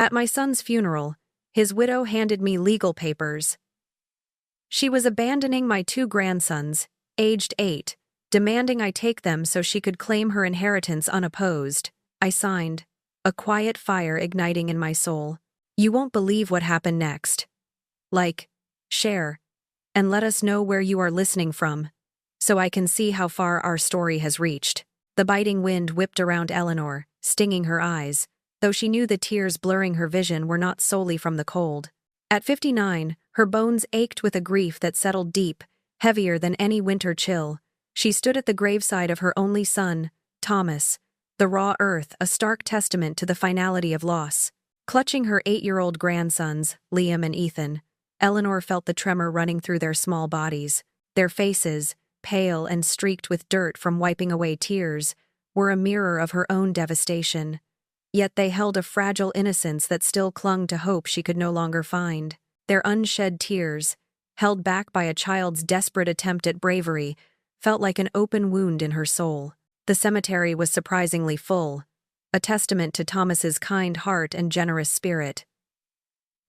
At my son's funeral, his widow handed me legal papers. She was abandoning my 2 grandsons, aged 8, demanding I take them so she could claim her inheritance unopposed. I signed, a quiet fire igniting in my soul. You won't believe what happened next. Like, share, and let us know where you are listening from, so I can see how far our story has reached. The biting wind whipped around Eleanor, stinging her eyes, though she knew the tears blurring her vision were not solely from the cold. At 59, her bones ached with a grief that settled deep, heavier than any winter chill. She stood at the graveside of her only son, Thomas, the raw earth a stark testament to the finality of loss. Clutching her 8-year-old grandsons, Liam and Ethan, Eleanor felt the tremor running through their small bodies. Their faces, pale and streaked with dirt from wiping away tears, were a mirror of her own devastation. Yet they held a fragile innocence that still clung to hope she could no longer find. Their unshed tears, held back by a child's desperate attempt at bravery, felt like an open wound in her soul. The cemetery was surprisingly full, a testament to Thomas's kind heart and generous spirit.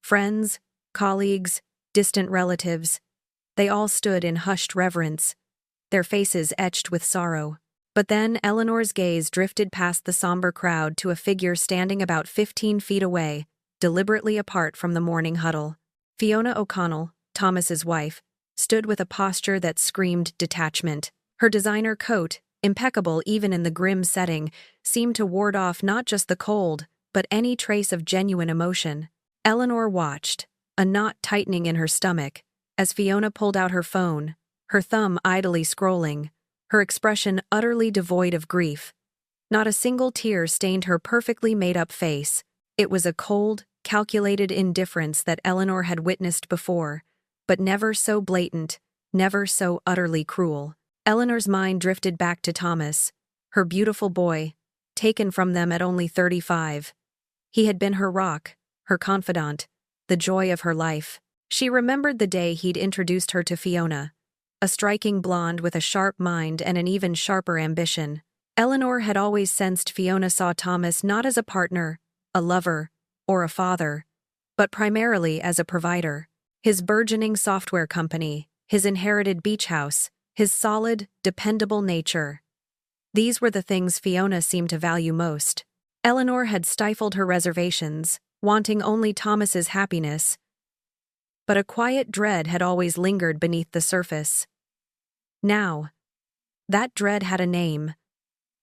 Friends, colleagues, distant relatives, they all stood in hushed reverence, their faces etched with sorrow. But then Eleanor's gaze drifted past the somber crowd to a figure standing about 15 feet away, deliberately apart from the mourning huddle. Fiona O'Connell, Thomas's wife, stood with a posture that screamed detachment. Her designer coat, impeccable even in the grim setting, seemed to ward off not just the cold, but any trace of genuine emotion. Eleanor watched, a knot tightening in her stomach, as Fiona pulled out her phone, her thumb idly scrolling, her expression utterly devoid of grief. Not a single tear stained her perfectly made-up face. It was a cold, calculated indifference that Eleanor had witnessed before, but never so blatant, never so utterly cruel. Eleanor's mind drifted back to Thomas, her beautiful boy, taken from them at only 35. He had been her rock, her confidant, the joy of her life. She remembered the day he'd introduced her to Fiona, a striking blonde with a sharp mind and an even sharper ambition. Eleanor had always sensed Fiona saw Thomas not as a partner, a lover, or a father, but primarily as a provider. His burgeoning software company, his inherited beach house, his solid, dependable nature. These were the things Fiona seemed to value most. Eleanor had stifled her reservations, wanting only Thomas's happiness, but a quiet dread had always lingered beneath the surface. Now, that dread had a name: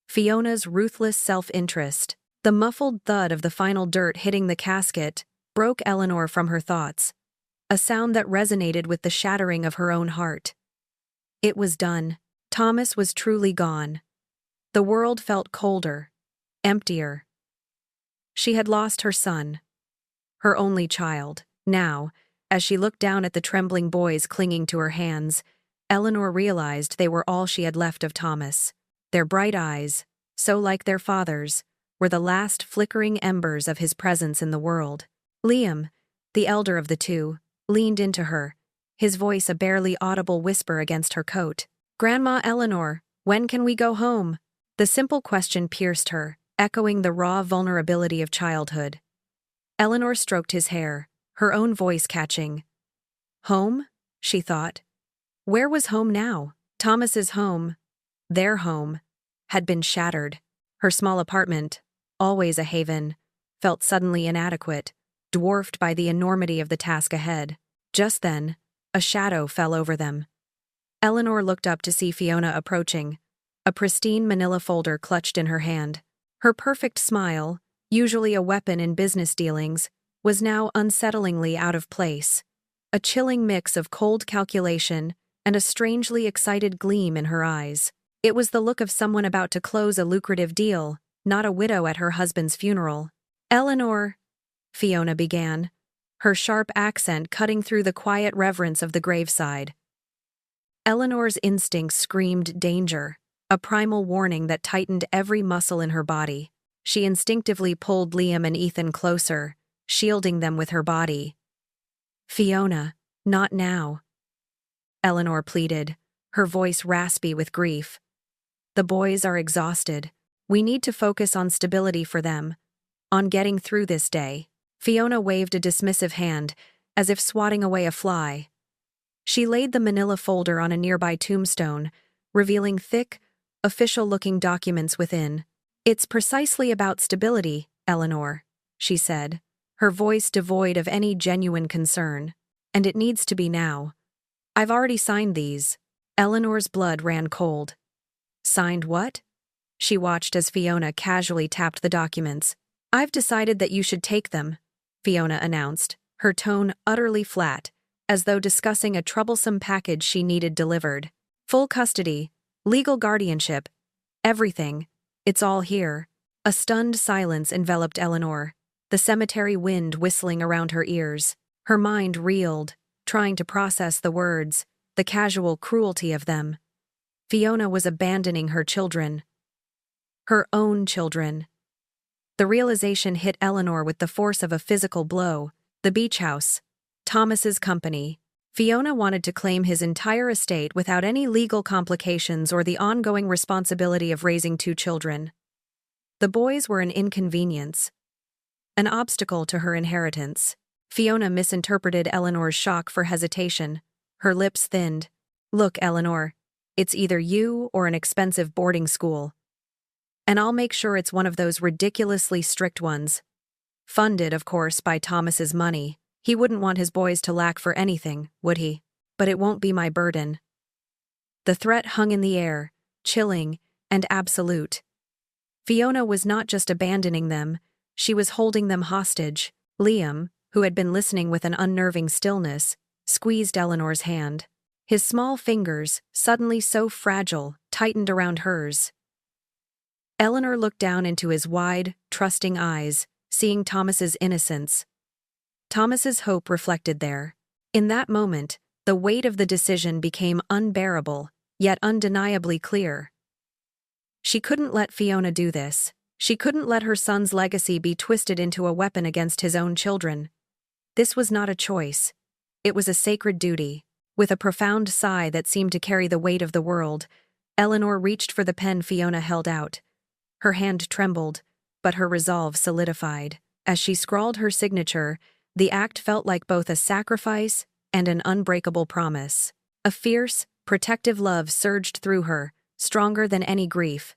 Fiona's ruthless self-interest. The muffled thud of the final dirt hitting the casket broke Eleanor from her thoughts, a sound that resonated with the shattering of her own heart. It was done. Thomas was truly gone. The world felt colder, emptier. She had lost her son, her only child. Now, as she looked down at the trembling boys clinging to her hands, Eleanor realized they were all she had left of Thomas. Their bright eyes, so like their father's, were the last flickering embers of his presence in the world. Liam, the elder of the two, leaned into her, his voice a barely audible whisper against her coat. "Grandma Eleanor, when can we go home?" The simple question pierced her, echoing the raw vulnerability of childhood. Eleanor stroked his hair, her own voice catching. Home? She thought. Where was home now? Thomas's home, their home, had been shattered. Her small apartment, always a haven, felt suddenly inadequate, dwarfed by the enormity of the task ahead. Just then, a shadow fell over them. Eleanor looked up to see Fiona approaching, a pristine manila folder clutched in her hand. Her perfect smile, usually a weapon in business dealings, was now unsettlingly out of place, a chilling mix of cold calculation and a strangely excited gleam in her eyes. It was the look of someone about to close a lucrative deal, not a widow at her husband's funeral. "Eleanor," Fiona began, her sharp accent cutting through the quiet reverence of the graveside. Eleanor's instincts screamed danger, a primal warning that tightened every muscle in her body. She instinctively pulled Liam and Ethan closer, shielding them with her body. "Fiona, not now," Eleanor pleaded, her voice raspy with grief. "The boys are exhausted. We need to focus on stability for them, on getting through this day." Fiona waved a dismissive hand, as if swatting away a fly. She laid the manila folder on a nearby tombstone, revealing thick, official-looking documents within. "It's precisely about stability, Eleanor," she said, her voice devoid of any genuine concern. "And it needs to be now. I've already signed these." Eleanor's blood ran cold. "Signed what?" She watched as Fiona casually tapped the documents. "I've decided that you should take them," Fiona announced, her tone utterly flat, as though discussing a troublesome package she needed delivered. "Full custody, legal guardianship, everything. It's all here." A stunned silence enveloped Eleanor, the cemetery wind whistling around her ears. Her mind reeled, trying to process the words, the casual cruelty of them. Fiona was abandoning her children. Her own children. The realization hit Eleanor with the force of a physical blow. The beach house. Thomas's company. Fiona wanted to claim his entire estate without any legal complications or the ongoing responsibility of raising 2 children. The boys were an inconvenience. An obstacle to her inheritance. Fiona misinterpreted Eleanor's shock for hesitation. Her lips thinned. "Look, Eleanor, it's either you or an expensive boarding school. And I'll make sure it's one of those ridiculously strict ones. Funded, of course, by Thomas's money. He wouldn't want his boys to lack for anything, would he? But it won't be my burden." The threat hung in the air, chilling and absolute. Fiona was not just abandoning them, she was holding them hostage. Liam, who had been listening with an unnerving stillness, squeezed Eleanor's hand. His small fingers, suddenly so fragile, tightened around hers. Eleanor looked down into his wide, trusting eyes, seeing Thomas's innocence. Thomas's hope reflected there. In that moment, the weight of the decision became unbearable, yet undeniably clear. She couldn't let Fiona do this. She couldn't let her son's legacy be twisted into a weapon against his own children. This was not a choice. It was a sacred duty. With a profound sigh that seemed to carry the weight of the world, Eleanor reached for the pen Fiona held out. Her hand trembled, but her resolve solidified. As she scrawled her signature, the act felt like both a sacrifice and an unbreakable promise. A fierce, protective love surged through her, stronger than any grief.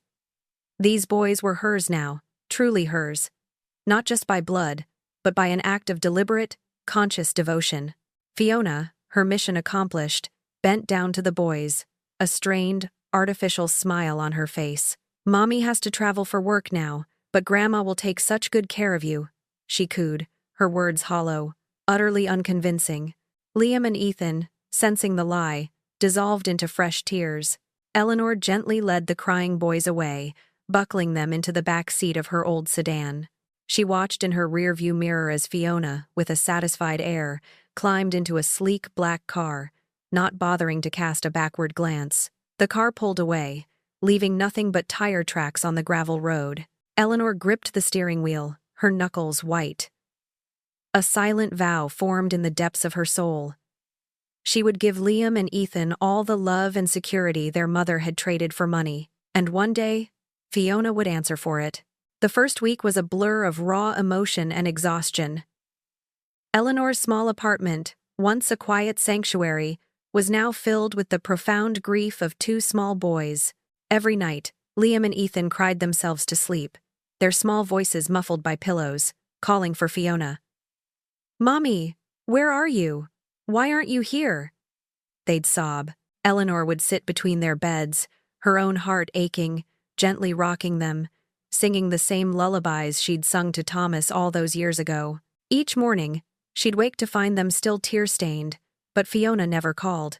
These boys were hers now, truly hers. Not just by blood, but by an act of deliberate, conscious devotion. Fiona, her mission accomplished, bent down to the boys, a strained, artificial smile on her face. "Mommy has to travel for work now, but Grandma will take such good care of you," she cooed, her words hollow, utterly unconvincing. Liam and Ethan, sensing the lie, dissolved into fresh tears. Eleanor gently led the crying boys away, buckling them into the back seat of her old sedan. She watched in her rearview mirror as Fiona, with a satisfied air, climbed into a sleek black car, not bothering to cast a backward glance. The car pulled away, leaving nothing but tire tracks on the gravel road. Eleanor gripped the steering wheel, her knuckles white. A silent vow formed in the depths of her soul. She would give Liam and Ethan all the love and security their mother had traded for money, and one day, Fiona would answer for it. The first week was a blur of raw emotion and exhaustion. Eleanor's small apartment, once a quiet sanctuary, was now filled with the profound grief of 2 small boys. Every night, Liam and Ethan cried themselves to sleep, their small voices muffled by pillows, calling for Fiona. "Mommy, where are you? Why aren't you here?" They'd sob. Eleanor would sit between their beds, her own heart aching, gently rocking them, singing the same lullabies she'd sung to Thomas all those years ago. Each morning, she'd wake to find them still tear-stained, but Fiona never called.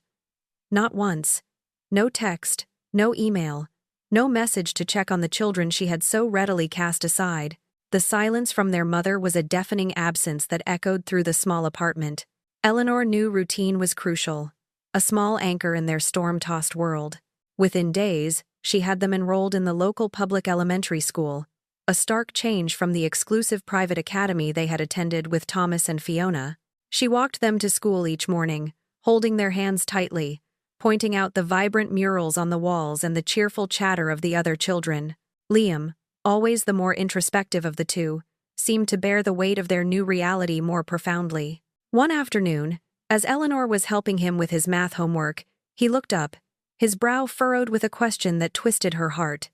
Not once. No text, no email, no message to check on the children she had so readily cast aside. The silence from their mother was a deafening absence that echoed through the small apartment. Eleanor knew routine was crucial, a small anchor in their storm-tossed world. Within days, she had them enrolled in the local public elementary school, a stark change from the exclusive private academy they had attended with Thomas and Fiona. She walked them to school each morning, holding their hands tightly, pointing out the vibrant murals on the walls and the cheerful chatter of the other children. Liam, always the more introspective of the two, seemed to bear the weight of their new reality more profoundly. One afternoon, as Eleanor was helping him with his math homework, he looked up, his brow furrowed with a question that twisted her heart.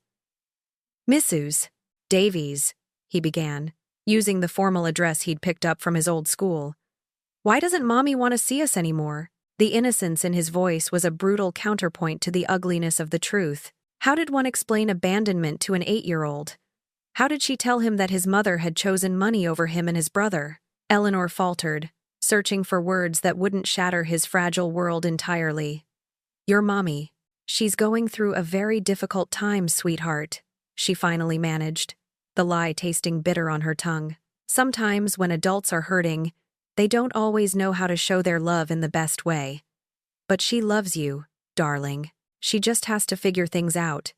"Mrs. Davies," he began, using the formal address he'd picked up from his old school. "Why doesn't Mommy want to see us anymore?" The innocence in his voice was a brutal counterpoint to the ugliness of the truth. How did one explain abandonment to an 8-year-old? How did she tell him that his mother had chosen money over him and his brother? Eleanor faltered, searching for words that wouldn't shatter his fragile world entirely. "Your mommy. She's going through a very difficult time, sweetheart," she finally managed, the lie tasting bitter on her tongue. Sometimes when adults are hurting, they don't always know how to show their love in the best way. But she loves you, darling. She just has to figure things out.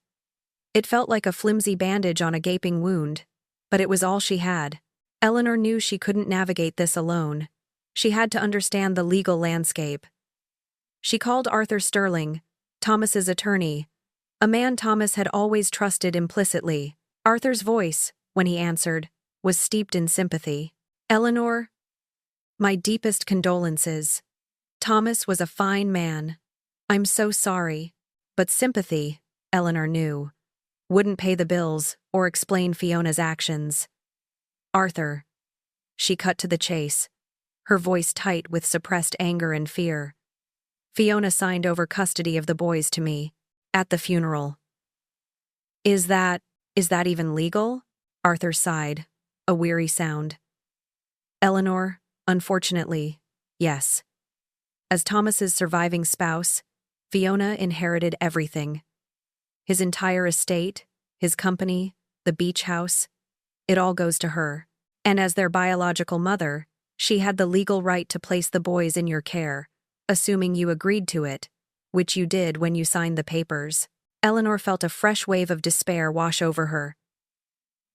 It felt like a flimsy bandage on a gaping wound, but it was all she had. Eleanor knew she couldn't navigate this alone. She had to understand the legal landscape. She called Arthur Sterling, Thomas's attorney, a man Thomas had always trusted implicitly. Arthur's voice, when he answered, was steeped in sympathy. "Eleanor, my deepest condolences. Thomas was a fine man. I'm so sorry." But sympathy, Eleanor knew, wouldn't pay the bills or explain Fiona's actions. "Arthur." She cut to the chase, her voice tight with suppressed anger and fear. "Fiona signed over custody of the boys to me, at the funeral." Is that even legal?" Arthur sighed, a weary sound. "Eleanor, unfortunately, yes. As Thomas's surviving spouse, Fiona inherited everything. His entire estate, his company, the beach house, it all goes to her. And as their biological mother, she had the legal right to place the boys in your care, assuming you agreed to it, which you did when you signed the papers." Eleanor felt a fresh wave of despair wash over her.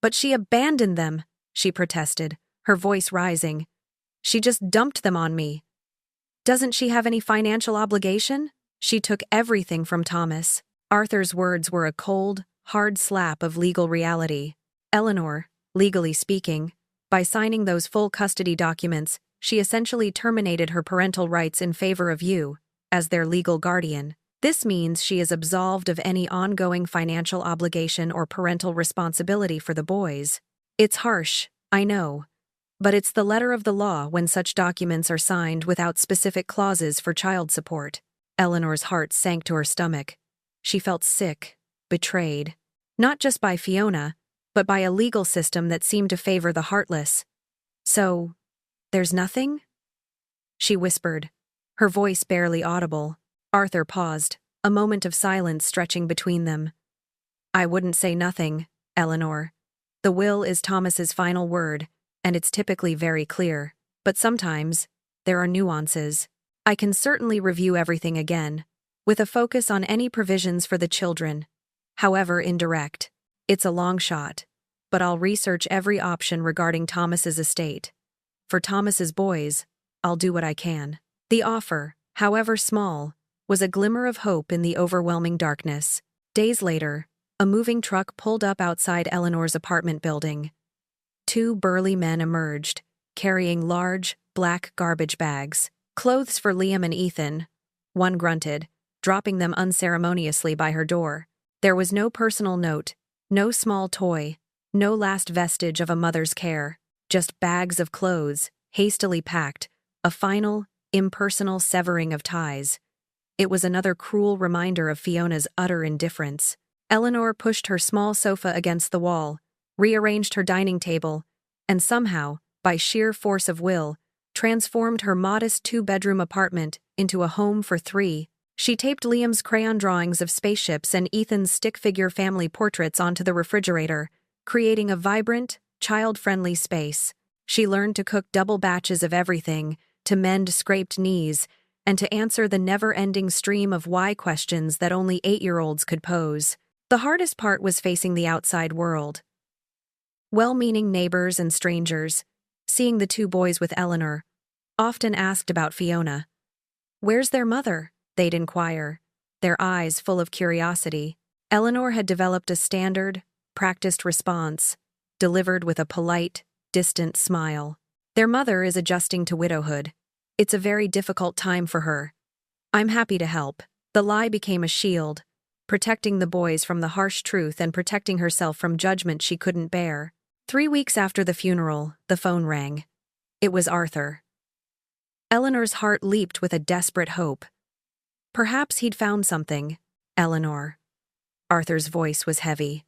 "But she abandoned them," she protested, her voice rising. "She just dumped them on me. Doesn't she have any financial obligation? She took everything from Thomas." Arthur's words were a cold, hard slap of legal reality. Eleanor, legally speaking, by signing those full custody documents, she essentially terminated her parental rights in favor of you, as their legal guardian. This means she is absolved of any ongoing financial obligation or parental responsibility for the boys. It's harsh, I know, but it's the letter of the law when such documents are signed without specific clauses for child support. Eleanor's heart sank to her stomach. She felt sick, betrayed, not just by Fiona, but by a legal system that seemed to favor the heartless. "So, there's nothing?" she whispered, her voice barely audible. Arthur paused, a moment of silence stretching between them. "I wouldn't say nothing, Eleanor. The will is Thomas's final word, and it's typically very clear. But sometimes, there are nuances. I can certainly review everything again, with a focus on any provisions for the children, however indirect. It's a long shot, but I'll research every option regarding Thomas's estate. For Thomas's boys, I'll do what I can." The offer, however small, was a glimmer of hope in the overwhelming darkness. Days later, a moving truck pulled up outside Eleanor's apartment building. 2 burly men emerged, carrying large, black garbage bags. "Clothes for Liam and Ethan," one grunted, dropping them unceremoniously by her door. There was no personal note, no small toy, no last vestige of a mother's care, just bags of clothes, hastily packed, a final, impersonal severing of ties. It was another cruel reminder of Fiona's utter indifference. Eleanor pushed her small sofa against the wall, rearranged her dining table, and somehow, by sheer force of will, transformed her modest 2-bedroom apartment into a home for 3. She taped Liam's crayon drawings of spaceships and Ethan's stick-figure family portraits onto the refrigerator, creating a vibrant, child-friendly space. She learned to cook double batches of everything, to mend scraped knees, and to answer the never-ending stream of why questions that only 8-year-olds could pose. The hardest part was facing the outside world. Well-meaning neighbors and strangers, seeing the 2 boys with Eleanor, often asked about Fiona. "Where's their mother?" they'd inquire, their eyes full of curiosity. Eleanor had developed a standard, practiced response, delivered with a polite, distant smile. Their mother is adjusting to widowhood. It's a very difficult time for her. I'm happy to help. The lie became a shield, protecting the boys from the harsh truth and protecting herself from judgment she couldn't bear. 3 weeks after the funeral, the phone rang. It was Arthur. Eleanor's heart leaped with a desperate hope. Perhaps he'd found something. Eleanor. Arthur's voice was heavy.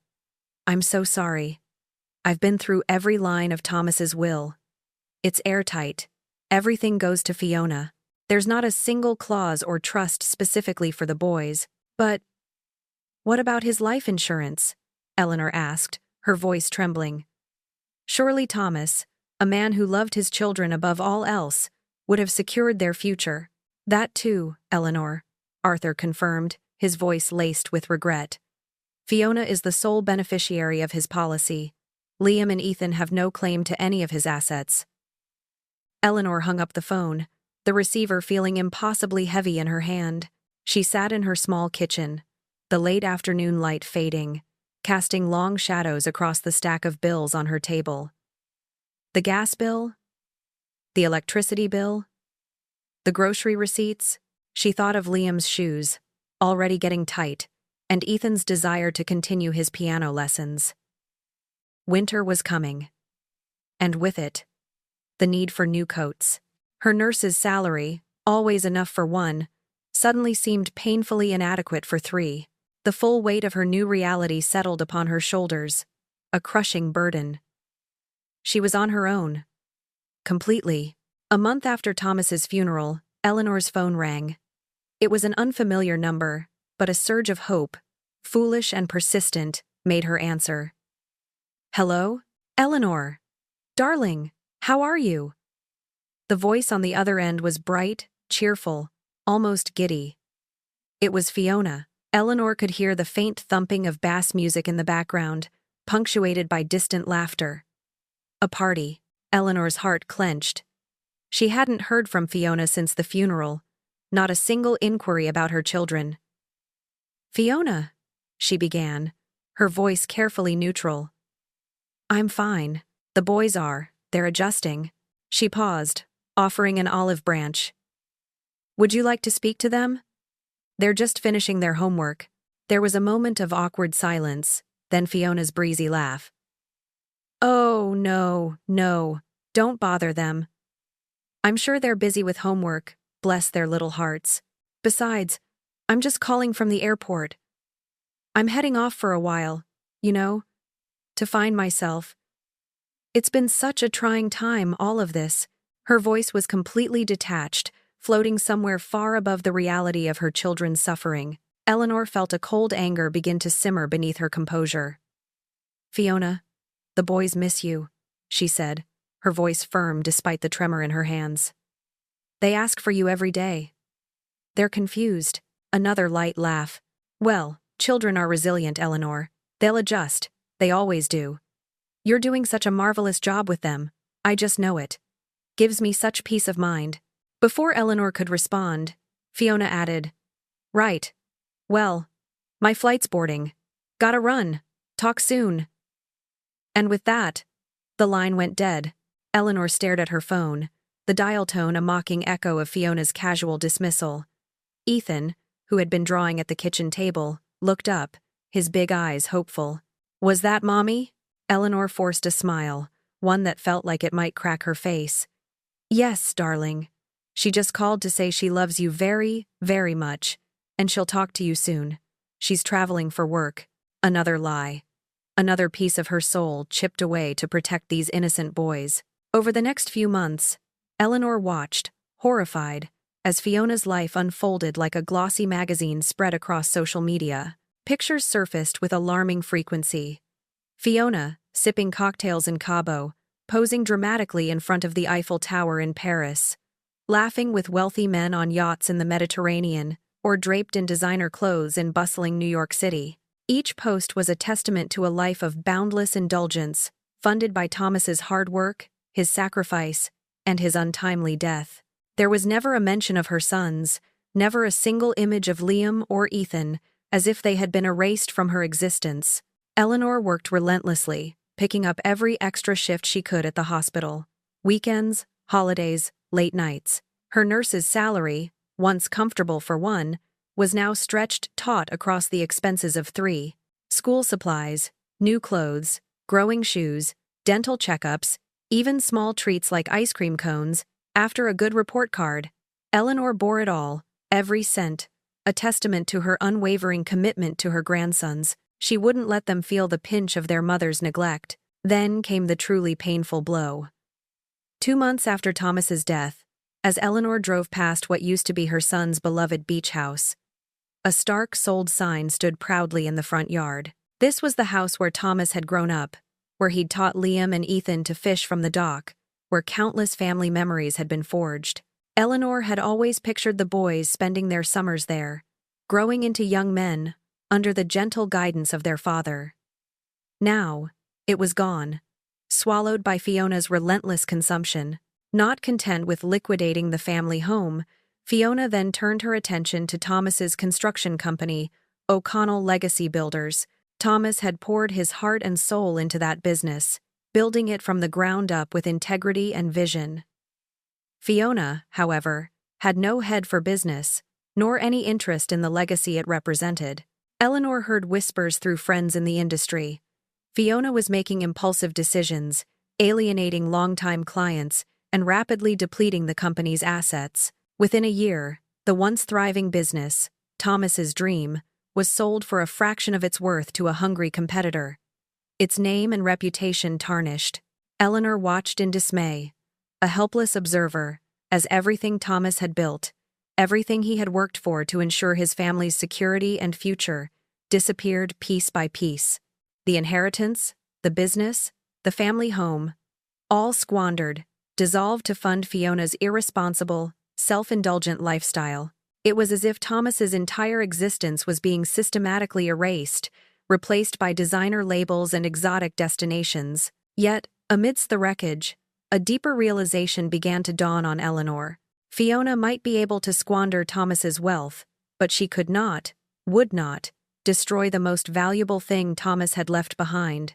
I'm so sorry. I've been through every line of Thomas's will. It's airtight. Everything goes to Fiona. There's not a single clause or trust specifically for the boys. But what about his life insurance? Eleanor asked, her voice trembling. Surely Thomas, a man who loved his children above all else, would have secured their future. That too, Eleanor, Arthur confirmed, his voice laced with regret. Fiona is the sole beneficiary of his policy. Liam and Ethan have no claim to any of his assets. Eleanor hung up the phone, the receiver feeling impossibly heavy in her hand. She sat in her small kitchen, the late afternoon light fading, casting long shadows across the stack of bills on her table. The gas bill? The electricity bill? The grocery receipts? She thought of Liam's shoes, already getting tight, and Ethan's desire to continue his piano lessons. Winter was coming. And with it, the need for new coats. Her nurse's salary, always enough for one, suddenly seemed painfully inadequate for 3. The full weight of her new reality settled upon her shoulders, a crushing burden. She was on her own. Completely. A month after Thomas's funeral, Eleanor's phone rang. It was an unfamiliar number, but a surge of hope, foolish and persistent, made her answer. Hello? Eleanor. Darling, how are you? The voice on the other end was bright, cheerful, almost giddy. It was Fiona. Eleanor could hear the faint thumping of bass music in the background, punctuated by distant laughter. A party. Eleanor's heart clenched. She hadn't heard from Fiona since the funeral, not a single inquiry about her children. Fiona, she began, her voice carefully neutral. I'm fine. The boys are. They're adjusting. She paused, offering an olive branch. Would you like to speak to them? They're just finishing their homework. There was a moment of awkward silence, then Fiona's breezy laugh. Oh, no, don't bother them. I'm sure they're busy with homework, bless their little hearts. Besides, I'm just calling from the airport. I'm heading off for a while, to find myself. It's been such a trying time, all of this. Her voice was completely detached, floating somewhere far above the reality of her children's suffering. Eleanor felt a cold anger begin to simmer beneath her composure. Fiona, the boys miss you, she said, her voice firm despite the tremor in her hands. They ask for you every day. They're confused. Another light laugh. Well, children are resilient, Eleanor. They'll adjust. They always do. You're doing such a marvelous job with them. I just know it. Gives me such peace of mind. Before Eleanor could respond, Fiona added, Right. Well, my flight's boarding. Gotta run. Talk soon. And with that, the line went dead. Eleanor stared at her phone, the dial tone a mocking echo of Fiona's casual dismissal. Ethan, who had been drawing at the kitchen table, looked up, his big eyes hopeful. Was that Mommy? Eleanor forced a smile, one that felt like it might crack her face. Yes, darling. She just called to say she loves you very, very much, and she'll talk to you soon. She's traveling for work. Another lie. Another piece of her soul chipped away to protect these innocent boys. Over the next few months, Eleanor watched, horrified, as Fiona's life unfolded like a glossy magazine spread across social media. Pictures surfaced with alarming frequency. Fiona, sipping cocktails in Cabo, posing dramatically in front of the Eiffel Tower in Paris, laughing with wealthy men on yachts in the Mediterranean, or draped in designer clothes in bustling New York City. Each post was a testament to a life of boundless indulgence, funded by Thomas's hard work, his sacrifice, and his untimely death. There was never a mention of her sons, never a single image of Liam or Ethan, as if they had been erased from her existence. Eleanor worked relentlessly, picking up every extra shift she could at the hospital. Weekends, holidays, late nights. Her nurse's salary, once comfortable for one, was now stretched taut across the expenses of three. School supplies, new clothes, growing shoes, dental checkups, even small treats like ice cream cones, after a good report card. Eleanor bore it all, every cent, a testament to her unwavering commitment to her grandsons. She wouldn't let them feel the pinch of their mother's neglect. Then came the truly painful blow. 2 months after Thomas's death, as Eleanor drove past what used to be her son's beloved beach house, a stark sold sign stood proudly in the front yard. This was the house where Thomas had grown up, where he'd taught Liam and Ethan to fish from the dock, where countless family memories had been forged. Eleanor had always pictured the boys spending their summers there, growing into young men, under the gentle guidance of their father. Now, it was gone, swallowed by Fiona's relentless consumption. Not content with liquidating the family home, Fiona then turned her attention to Thomas's construction company, O'Connell Legacy Builders. Thomas had poured his heart and soul into that business, building it from the ground up with integrity and vision. Fiona, however, had no head for business, nor any interest in the legacy it represented. Eleanor heard whispers through friends in the industry. Fiona was making impulsive decisions, alienating longtime clients, and rapidly depleting the company's assets. Within a year, the once thriving business, Thomas's dream, was sold for a fraction of its worth to a hungry competitor. Its name and reputation tarnished. Eleanor watched in dismay, a helpless observer, as everything Thomas had built, everything he had worked for to ensure his family's security and future, disappeared piece by piece. The inheritance, the business, the family home, all squandered, dissolved to fund Fiona's irresponsible, self-indulgent lifestyle. It was as if Thomas's entire existence was being systematically erased, replaced by designer labels and exotic destinations. Yet, amidst the wreckage, a deeper realization began to dawn on Eleanor. Fiona might be able to squander Thomas's wealth, but she could not, would not, destroy the most valuable thing Thomas had left behind: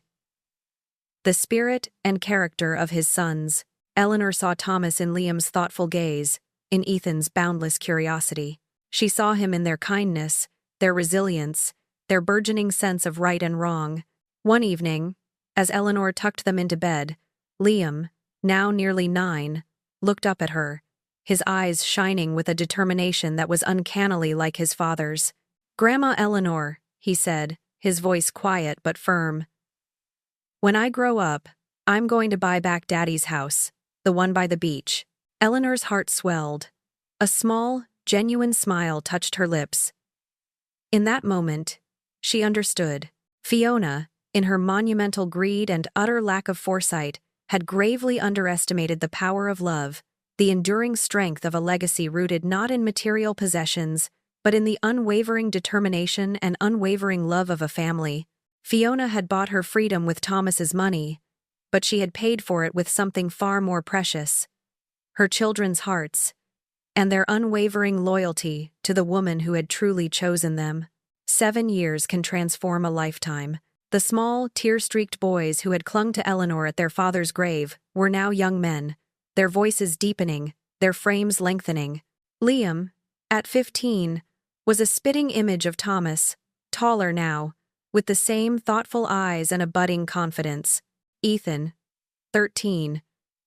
the spirit and character of his sons. Eleanor saw Thomas in Liam's thoughtful gaze, in Ethan's boundless curiosity. She saw him in their kindness, their resilience, their burgeoning sense of right and wrong. One evening, as Eleanor tucked them into bed, Liam, now nearly 9, looked up at her, his eyes shining with a determination that was uncannily like his father's. "Grandma Eleanor," he said, his voice quiet but firm, "when I grow up, I'm going to buy back Daddy's house, the one by the beach." Eleanor's heart swelled. A small, genuine smile touched her lips. In that moment, she understood. Fiona, in her monumental greed and utter lack of foresight, had gravely underestimated the power of love, the enduring strength of a legacy rooted not in material possessions, but in the unwavering determination and unwavering love of a family. Fiona had bought her freedom with Thomas's money, but she had paid for it with something far more precious: her children's hearts, and their unwavering loyalty to the woman who had truly chosen them. 7 years can transform a lifetime. The small, tear-streaked boys who had clung to Eleanor at their father's grave were now young men, their voices deepening, their frames lengthening. Liam, at 15, was a spitting image of Thomas, taller now, with the same thoughtful eyes and a budding confidence. Ethan, 13,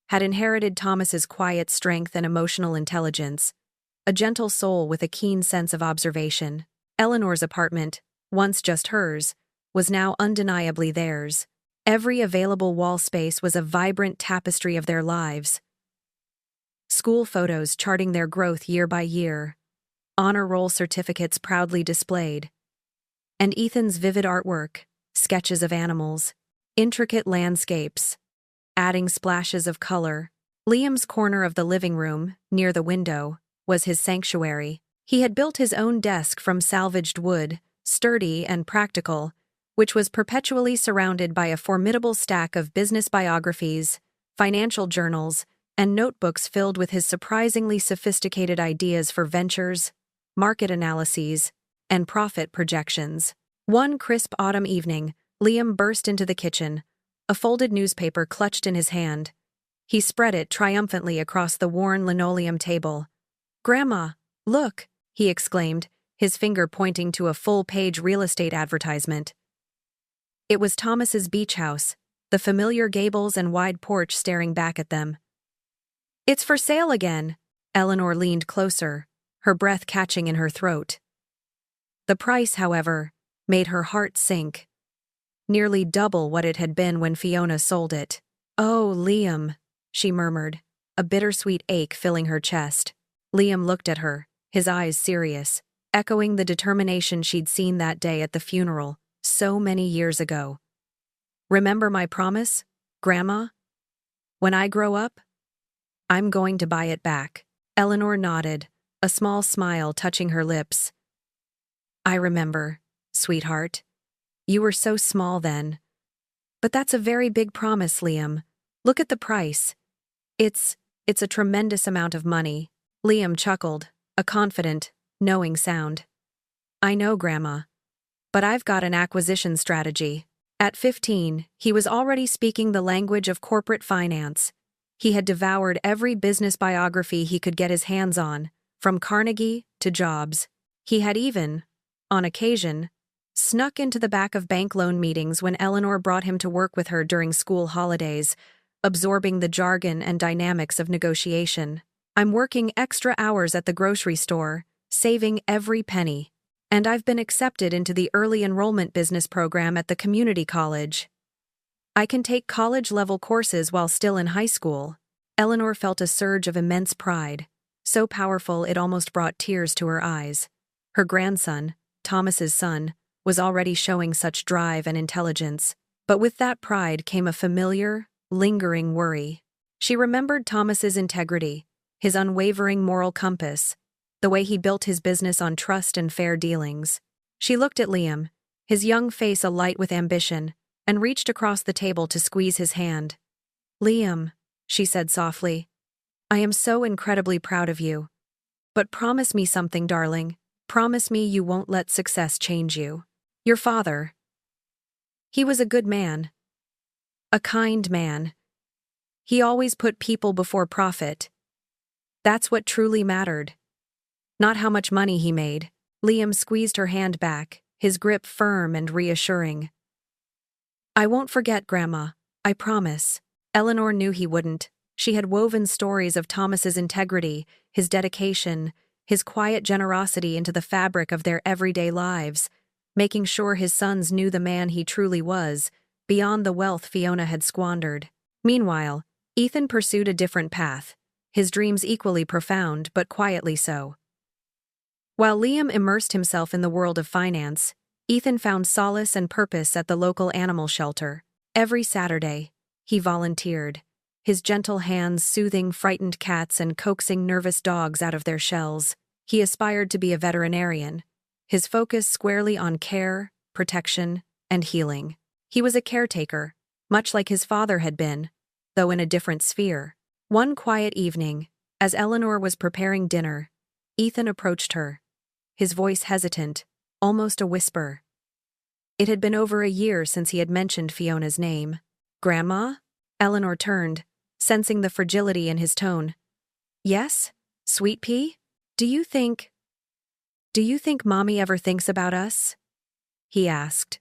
had inherited Thomas's quiet strength and emotional intelligence, a gentle soul with a keen sense of observation. Eleanor's apartment, once just hers, was now undeniably theirs. Every available wall space was a vibrant tapestry of their lives. School photos charting their growth year by year, honor roll certificates proudly displayed, and Ethan's vivid artwork, sketches of animals, intricate landscapes, adding splashes of color. Liam's corner of the living room, near the window, was his sanctuary. He had built his own desk from salvaged wood, sturdy and practical, which was perpetually surrounded by a formidable stack of business biographies, financial journals, and notebooks filled with his surprisingly sophisticated ideas for ventures, market analyses, and profit projections. One crisp autumn evening, Liam burst into the kitchen, a folded newspaper clutched in his hand. He spread it triumphantly across the worn linoleum table. "Grandma, look!" he exclaimed, his finger pointing to a full-page real estate advertisement. It was Thomas's beach house, the familiar gables and wide porch staring back at them. "It's for sale again!" Eleanor leaned closer, her breath catching in her throat. The price, however, made her heart sink. Nearly double what it had been when Fiona sold it. "Oh, Liam," she murmured, a bittersweet ache filling her chest. Liam looked at her, his eyes serious, echoing the determination she'd seen that day at the funeral, so many years ago. "Remember my promise, Grandma? When I grow up, I'm going to buy it back." Eleanor nodded, a small smile touching her lips. "I remember, sweetheart. You were so small then. But that's a very big promise, Liam. Look at the price. It's a tremendous amount of money." Liam chuckled, a confident, knowing sound. "I know, Grandma. But I've got an acquisition strategy." At 15, he was already speaking the language of corporate finance. He had devoured every business biography he could get his hands on, from Carnegie to Jobs. He had even, on occasion, snuck into the back of bank loan meetings when Eleanor brought him to work with her during school holidays, absorbing the jargon and dynamics of negotiation. "I'm working extra hours at the grocery store, saving every penny. And I've been accepted into the early enrollment business program at the community college. I can take college-level courses while still in high school." Eleanor felt a surge of immense pride, so powerful it almost brought tears to her eyes. Her grandson, Thomas's son, was already showing such drive and intelligence, but with that pride came a familiar, lingering worry. She remembered Thomas's integrity, his unwavering moral compass, the way he built his business on trust and fair dealings. She looked at Liam, his young face alight with ambition, and reached across the table to squeeze his hand. "Liam," she said softly, "I am so incredibly proud of you. But promise me something, darling. Promise me you won't let success change you. Your father. He was a good man. A kind man. He always put people before profit. That's what truly mattered. Not how much money he made." Liam squeezed her hand back, his grip firm and reassuring. "I won't forget, Grandma. I promise." Eleanor knew he wouldn't. She had woven stories of Thomas's integrity, his dedication, his quiet generosity into the fabric of their everyday lives, making sure his sons knew the man he truly was, beyond the wealth Fiona had squandered. Meanwhile, Ethan pursued a different path, his dreams equally profound but quietly so. While Liam immersed himself in the world of finance, Ethan found solace and purpose at the local animal shelter. Every Saturday, he volunteered, his gentle hands soothing frightened cats and coaxing nervous dogs out of their shells. He aspired to be a veterinarian, his focus squarely on care, protection, and healing. He was a caretaker, much like his father had been, though in a different sphere. One quiet evening, as Eleanor was preparing dinner, Ethan approached her, his voice hesitant, almost a whisper. It had been over a year since he had mentioned Fiona's name. "Grandma?" Eleanor turned, sensing the fragility in his tone. "Yes, Sweet Pea? Do you think Mommy ever thinks about us?" he asked,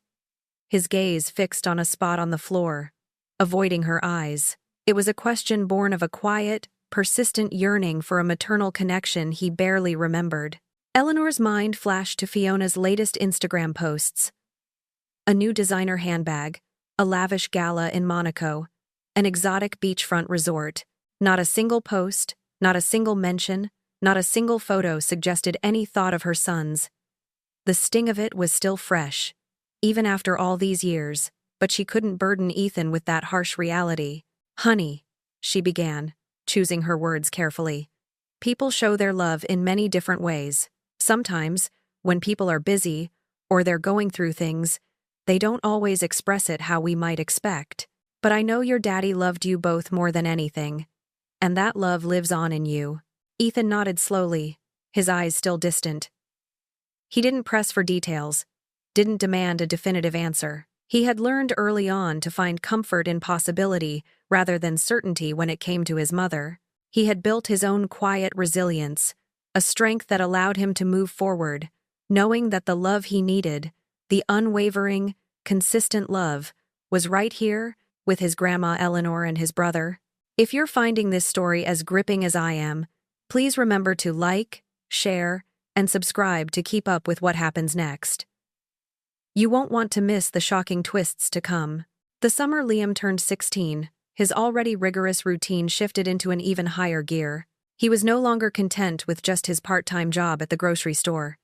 his gaze fixed on a spot on the floor, avoiding her eyes. It was a question born of a quiet, persistent yearning for a maternal connection he barely remembered. Eleanor's mind flashed to Fiona's latest Instagram posts. A new designer handbag, a lavish gala in Monaco, an exotic beachfront resort. Not a single post, not a single mention, not a single photo suggested any thought of her sons. The sting of it was still fresh, even after all these years, but she couldn't burden Ethan with that harsh reality. "Honey," she began, choosing her words carefully. "People show their love in many different ways. Sometimes, when people are busy, or they're going through things, they don't always express it how we might expect. But I know your daddy loved you both more than anything, and that love lives on in you." Ethan nodded slowly, his eyes still distant. He didn't press for details, didn't demand a definitive answer. He had learned early on to find comfort in possibility rather than certainty when it came to his mother. He had built his own quiet resilience, a strength that allowed him to move forward, knowing that the love he needed, the unwavering, consistent love, was right here with his grandma Eleanor and his brother. If you're finding this story as gripping as I am, please remember to like, share, and subscribe to keep up with what happens next. You won't want to miss the shocking twists to come. The summer Liam turned 16, his already rigorous routine shifted into an even higher gear. He was no longer content with just his part-time job at the grocery store.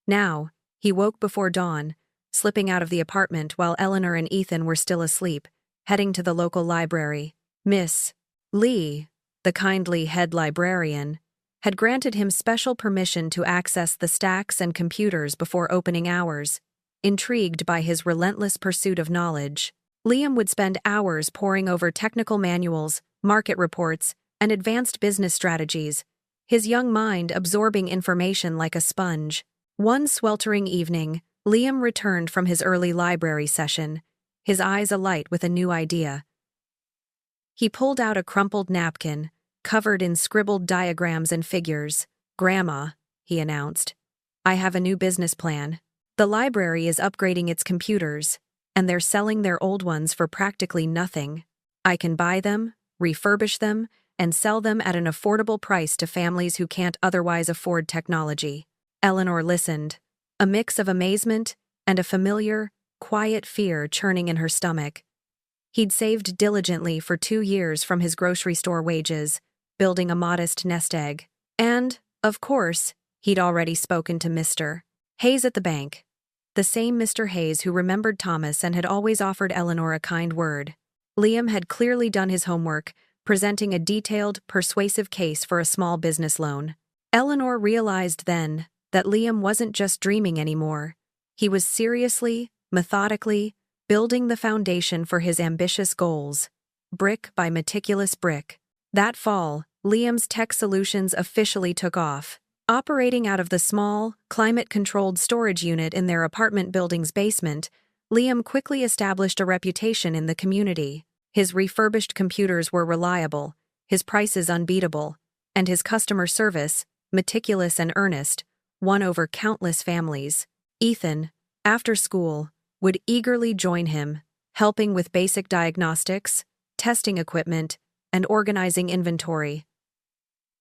Now, he woke before dawn, slipping out of the apartment while Eleanor and Ethan were still asleep, heading to the local library. Miss Lee, the kindly head librarian, had granted him special permission to access the stacks and computers before opening hours. Intrigued by his relentless pursuit of knowledge, Liam would spend hours poring over technical manuals, market reports, and advanced business strategies, his young mind absorbing information like a sponge. One sweltering evening, Liam returned from his early library session, his eyes alight with a new idea. He pulled out a crumpled napkin, covered in scribbled diagrams and figures. "Grandma," he announced, "I have a new business plan. The library is upgrading its computers, and they're selling their old ones for practically nothing. I can buy them, refurbish them, and sell them at an affordable price to families who can't otherwise afford technology." Eleanor listened, a mix of amazement and a familiar, quiet fear churning in her stomach. He'd saved diligently for 2 years from his grocery store wages, building a modest nest egg. And, of course, he'd already spoken to Mr. Hayes at the bank. The same Mr. Hayes who remembered Thomas and had always offered Eleanor a kind word. Liam had clearly done his homework, presenting a detailed, persuasive case for a small business loan. Eleanor realized then that Liam wasn't just dreaming anymore. He was seriously, methodically, building the foundation for his ambitious goals, brick by meticulous brick. That fall, Liam's tech solutions officially took off. Operating out of the small, climate-controlled storage unit in their apartment building's basement, Liam quickly established a reputation in the community. His refurbished computers were reliable, his prices unbeatable, and his customer service, meticulous and earnest, won over countless families. Ethan, after school, would eagerly join him, helping with basic diagnostics, testing equipment, and organizing inventory.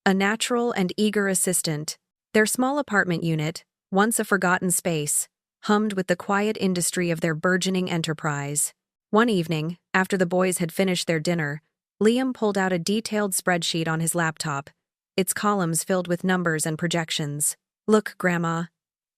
A natural and eager assistant, their small apartment unit, once a forgotten space, hummed with the quiet industry of their burgeoning enterprise. One evening, after the boys had finished their dinner, Liam pulled out a detailed spreadsheet on his laptop, its columns filled with numbers and projections. "Look, Grandma,"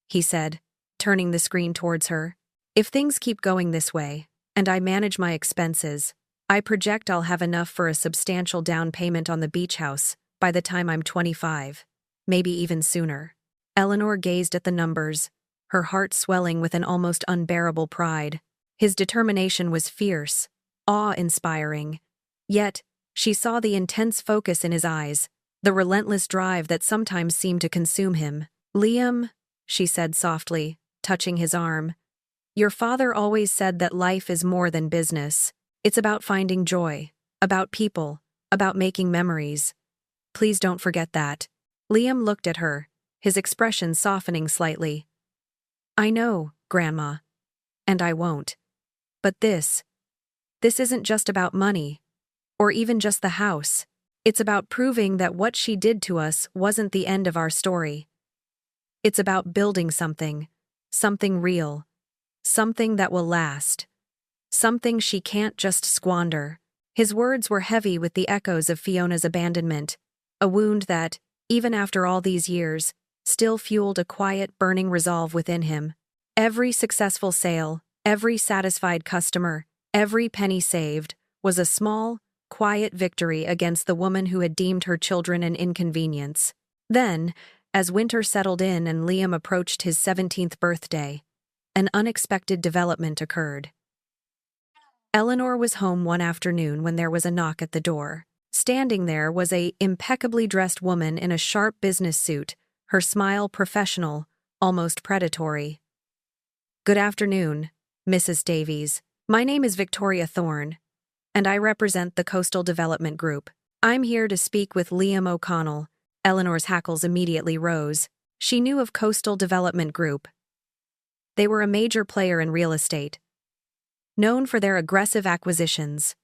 he said, turning the screen towards her. "If things keep going this way, and I manage my expenses, I project I'll have enough for a substantial down payment on the beach house by the time I'm 25, maybe even sooner." Eleanor gazed at the numbers, her heart swelling with an almost unbearable pride. His determination was fierce, awe-inspiring. Yet, she saw the intense focus in his eyes, the relentless drive that sometimes seemed to consume him. "Liam," she said softly, touching his arm, "your father always said that life is more than business. It's about finding joy, about people, about making memories. Please don't forget that." Liam looked at her, his expression softening slightly. "I know, Grandma. And I won't. But this isn't just about money, or even just the house. It's about proving that what she did to us wasn't the end of our story. It's about building something real, something that will last, something she can't just squander." His words were heavy with the echoes of Fiona's abandonment, a wound that, even after all these years, still fueled a quiet, burning resolve within him. Every successful sale, every satisfied customer, every penny saved, was a small, quiet victory against the woman who had deemed her children an inconvenience. Then, as winter settled in and Liam approached his 17th birthday, an unexpected development occurred. Eleanor was home one afternoon when there was a knock at the door. Standing there was a impeccably dressed woman in a sharp business suit, her smile professional, almost predatory. "Good afternoon, Mrs. Davies. My name is Victoria Thorne, and I represent the Coastal Development Group. I'm here to speak with Liam O'Connell. Eleanor's hackles immediately rose. She knew of Coastal Development Group. They were a major player in real estate, known for their aggressive acquisitions.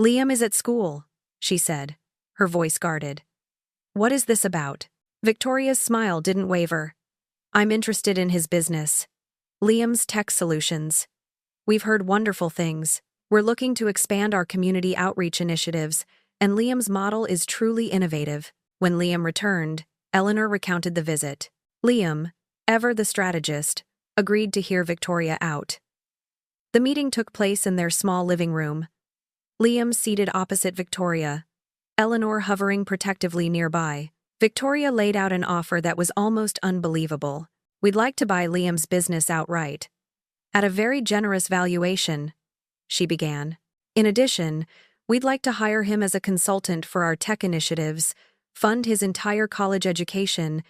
Liam is at school, she said, her voice guarded. What is this about? Victoria's smile didn't waver. I'm interested in his business. Liam's Tech Solutions. We've heard wonderful things. We're looking to expand our community outreach initiatives, and Liam's model is truly innovative. When Liam returned, Eleanor recounted the visit. Liam, ever the strategist, agreed to hear Victoria out. The meeting took place in their small living room. Liam seated opposite Victoria, Eleanor hovering protectively nearby. Victoria laid out an offer that was almost unbelievable. We'd like to buy Liam's business outright. At a very generous valuation, she began. In addition, we'd like to hire him as a consultant for our tech initiatives, fund his entire college education,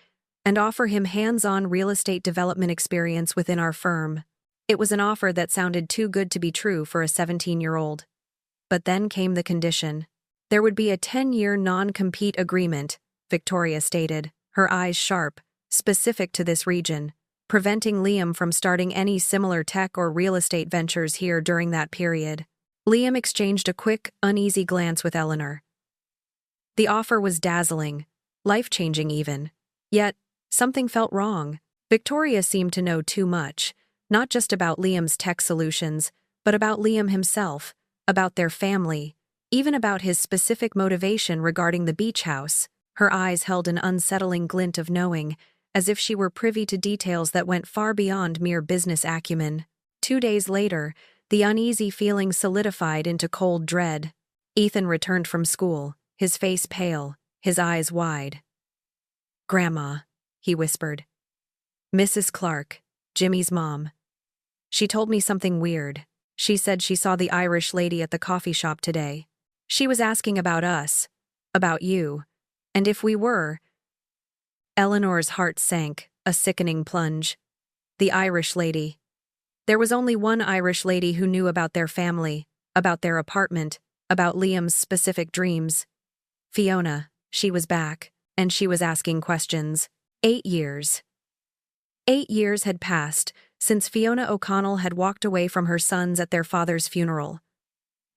and offer him hands-on real estate development experience within our firm. It was an offer that sounded too good to be true for a 17-year-old. But then came the condition. There would be a 10-year non-compete agreement, Victoria stated, her eyes sharp, specific to this region, preventing Liam from starting any similar tech or real estate ventures here during that period. Liam exchanged a quick, uneasy glance with Eleanor. The offer was dazzling, life-changing even. Yet, something felt wrong. Victoria seemed to know too much, not just about Liam's tech solutions, but about Liam himself, about their family, even about his specific motivation regarding the beach house. Her eyes held an unsettling glint of knowing, as if she were privy to details that went far beyond mere business acumen. 2 days later, the uneasy feeling solidified into cold dread. Ethan returned from school, his face pale, his eyes wide. "Grandma," he whispered. "Mrs. Clark, Jimmy's mom. She told me something weird. She said she saw the Irish lady at the coffee shop today. She was asking about us, about you, and if we were." Eleanor's heart sank, a sickening plunge. The Irish lady. There was only one Irish lady who knew about their family, about their apartment, about Liam's specific dreams. Fiona. She was back, and she was asking questions. 8 years. 8 years had passed since Fiona O'Connell had walked away from her sons at their father's funeral.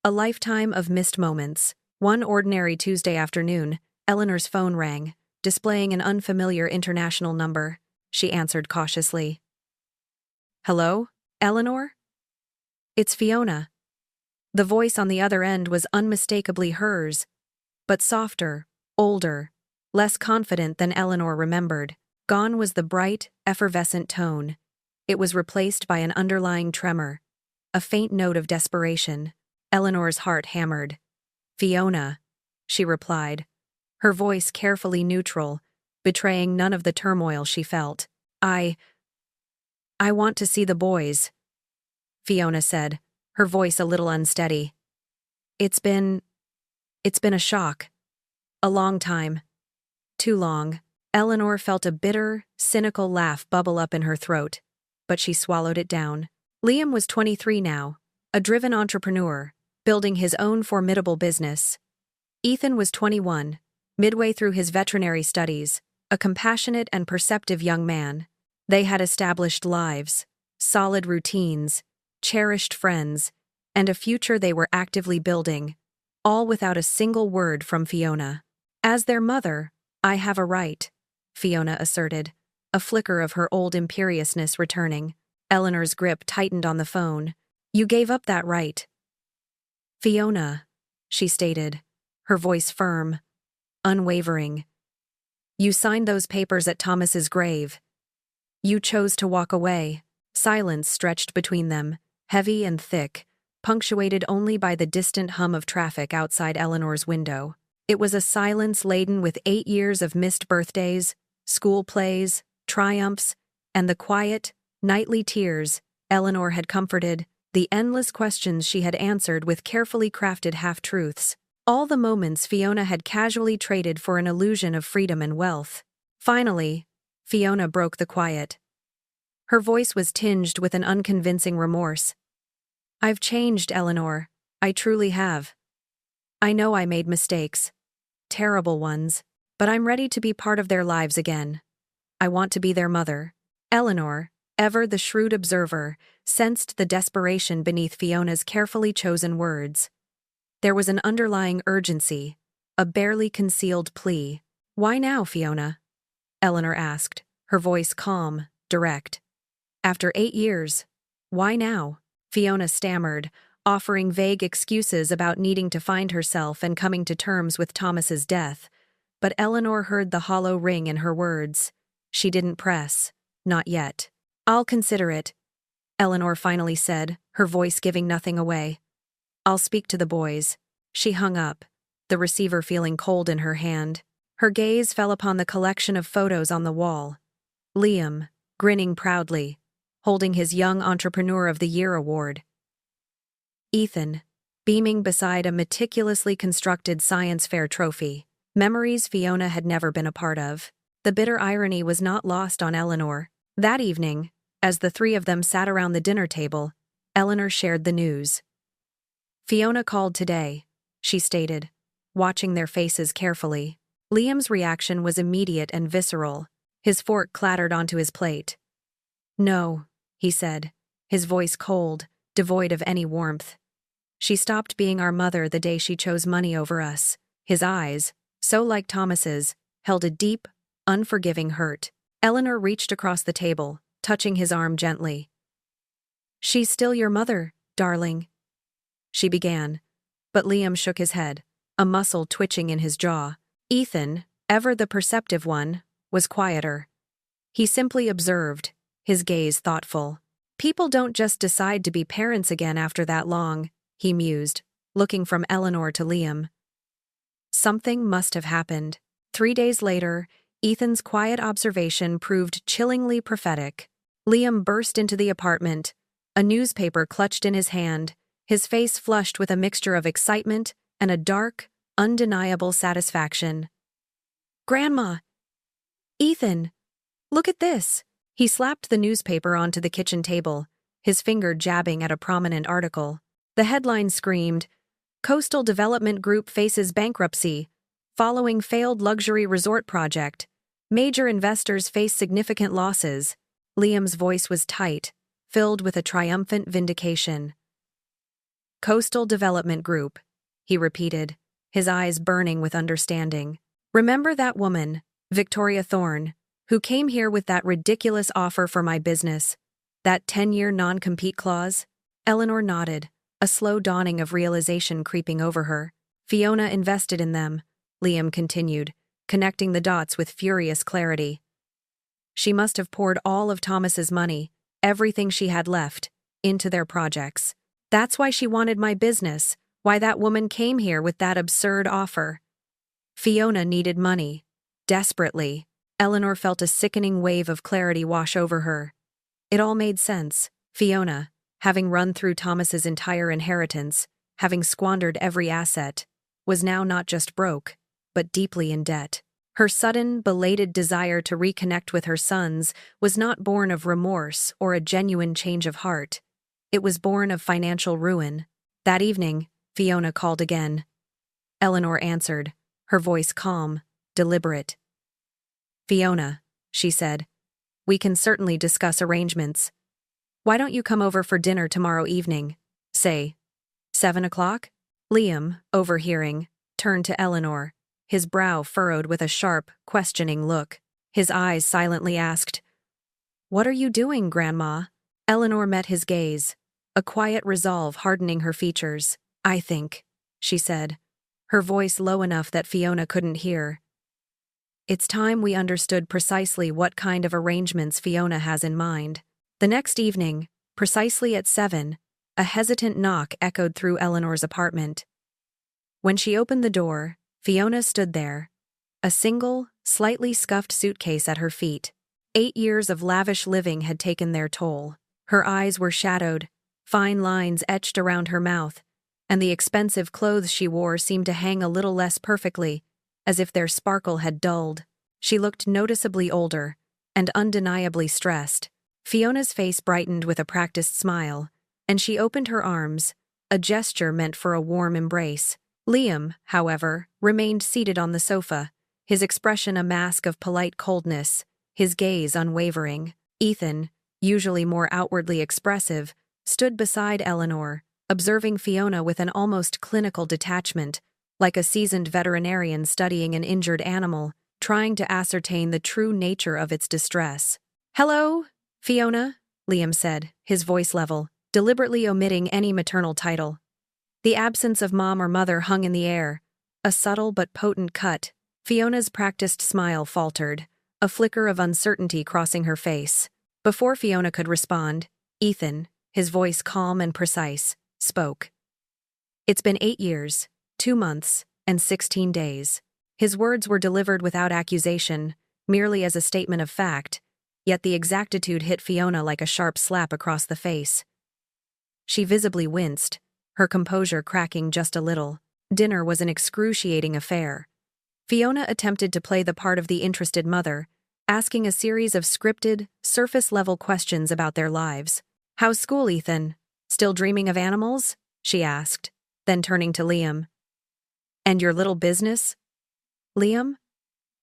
A lifetime of missed moments. One ordinary Tuesday afternoon, Eleanor's phone rang, displaying an unfamiliar international number. She answered cautiously. "Hello, Eleanor?" "It's Fiona." The voice on the other end was unmistakably hers, but softer, older, less confident than Eleanor remembered. Gone was the bright, effervescent tone. It was replaced by an underlying tremor, a faint note of desperation. Eleanor's heart hammered. "Fiona," she replied, her voice carefully neutral, betraying none of the turmoil she felt. I want to see the boys," Fiona said, her voice a little unsteady. It's been a shock. A long time. Too long." Eleanor felt a bitter, cynical laugh bubble up in her throat, but she swallowed it down. Liam was 23 now, a driven entrepreneur, building his own formidable business. Ethan was 21, midway through his veterinary studies, a compassionate and perceptive young man. They had established lives, solid routines, cherished friends, and a future they were actively building, all without a single word from Fiona. "As their mother, I have a right," Fiona asserted, a flicker of her old imperiousness returning. Eleanor's grip tightened on the phone. "You gave up that right." "Fiona," she stated, her voice firm, unwavering. "You signed those papers at Thomas's grave. You chose to walk away." Silence stretched between them, heavy and thick, punctuated only by the distant hum of traffic outside Eleanor's window. It was a silence laden with 8 years of missed birthdays, school plays, triumphs, and the quiet, nightly tears Eleanor had comforted, the endless questions she had answered with carefully crafted half-truths. All the moments Fiona had casually traded for an illusion of freedom and wealth. Finally, Fiona broke the quiet. Her voice was tinged with an unconvincing remorse. "I've changed, Eleanor. I truly have. I know I made mistakes. Terrible ones. But I'm ready to be part of their lives again. I want to be their mother." Eleanor, ever the shrewd observer, sensed the desperation beneath Fiona's carefully chosen words. There was an underlying urgency, a barely concealed plea. "Why now, Fiona?" Eleanor asked, her voice calm, direct. "After 8 years. Why now?" Fiona stammered, offering vague excuses about needing to find herself and coming to terms with Thomas's death. But Eleanor heard the hollow ring in her words. She didn't press. Not yet. "I'll consider it," Eleanor finally said, her voice giving nothing away. "I'll speak to the boys." She hung up, the receiver feeling cold in her hand. Her gaze fell upon the collection of photos on the wall. Liam, grinning proudly, holding his Young Entrepreneur of the Year award. Ethan, beaming beside a meticulously constructed science fair trophy. Memories Fiona had never been a part of. The bitter irony was not lost on Eleanor. That evening, as the three of them sat around the dinner table, Eleanor shared the news. "Fiona called today," she stated, watching their faces carefully. Liam's reaction was immediate and visceral. His fork clattered onto his plate. "No," he said, his voice cold, devoid of any warmth. "She stopped being our mother the day she chose money over us." His eyes, so like Thomas's, held a deep, unforgiving hurt. Eleanor reached across the table, touching his arm gently. "She's still your mother, darling," she began, but Liam shook his head, a muscle twitching in his jaw. Ethan, ever the perceptive one, was quieter. He simply observed, his gaze thoughtful. "People don't just decide to be parents again after that long," he mused, looking from Eleanor to Liam. Something must have happened. 3 days later, Ethan's quiet observation proved chillingly prophetic. Liam burst into the apartment, a newspaper clutched in his hand, his face flushed with a mixture of excitement and a dark, undeniable satisfaction. "Grandma! Ethan! Look at this!" He slapped the newspaper onto the kitchen table, his finger jabbing at a prominent article. The headline screamed, "Coastal Development Group faces bankruptcy. Following failed luxury resort project. Major investors face significant losses." Liam's voice was tight, filled with a triumphant vindication. "Coastal Development Group," he repeated, his eyes burning with understanding. "Remember that woman, Victoria Thorne, who came here with that ridiculous offer for my business? That 10-year non-compete clause?" Eleanor nodded, a slow dawning of realization creeping over her. "Fiona invested in them," Liam continued, connecting the dots with furious clarity. "She must have poured all of Thomas's money, everything she had left, into their projects. That's why she wanted my business, why that woman came here with that absurd offer. Fiona needed money. Desperately." Eleanor felt a sickening wave of clarity wash over her. It all made sense. Fiona, having run through Thomas's entire inheritance, having squandered every asset, was now not just broke, but deeply in debt. Her sudden, belated desire to reconnect with her sons was not born of remorse or a genuine change of heart. It was born of financial ruin. That evening, Fiona called again. Eleanor answered, her voice calm, deliberate. "Fiona," she said, "we can certainly discuss arrangements. Why don't you come over for dinner tomorrow evening? Say, 7 o'clock? Liam, overhearing, turned to Eleanor, his brow furrowed with a sharp, questioning look. His eyes silently asked, "What are you doing, Grandma?" Eleanor met his gaze, a quiet resolve hardening her features. "I think," she said, her voice low enough that Fiona couldn't hear. "It's time we understood precisely what kind of arrangements Fiona has in mind." The next evening, precisely at 7, a hesitant knock echoed through Eleanor's apartment. When she opened the door, Fiona stood there, a single, slightly scuffed suitcase at her feet. 8 years of lavish living had taken their toll. Her eyes were shadowed, fine lines etched around her mouth, and the expensive clothes she wore seemed to hang a little less perfectly, as if their sparkle had dulled. She looked noticeably older, and undeniably stressed, Fiona's face brightened with a practiced smile, and she opened her arms, a gesture meant for a warm embrace. Liam, however, remained seated on the sofa, his expression a mask of polite coldness, his gaze unwavering. Ethan, usually more outwardly expressive, stood beside Eleanor, observing Fiona with an almost clinical detachment, like a seasoned veterinarian studying an injured animal, trying to ascertain the true nature of its distress. "Hello, Fiona," Liam said, his voice level, deliberately omitting any maternal title. The absence of mom or mother hung in the air, a subtle but potent cut. Fiona's practiced smile faltered, a flicker of uncertainty crossing her face. Before Fiona could respond, Ethan, his voice calm and precise, spoke. "It's been 8 years, 2 months, and 16 days. His words were delivered without accusation, merely as a statement of fact, yet the exactitude hit Fiona like a sharp slap across the face. She visibly winced, her composure cracking just a little. Dinner was an excruciating affair. Fiona attempted to play the part of the interested mother, asking a series of scripted, surface-level questions about their lives. "How's school, Ethan? Still dreaming of animals?" she asked, then turning to Liam. "And your little business? Liam?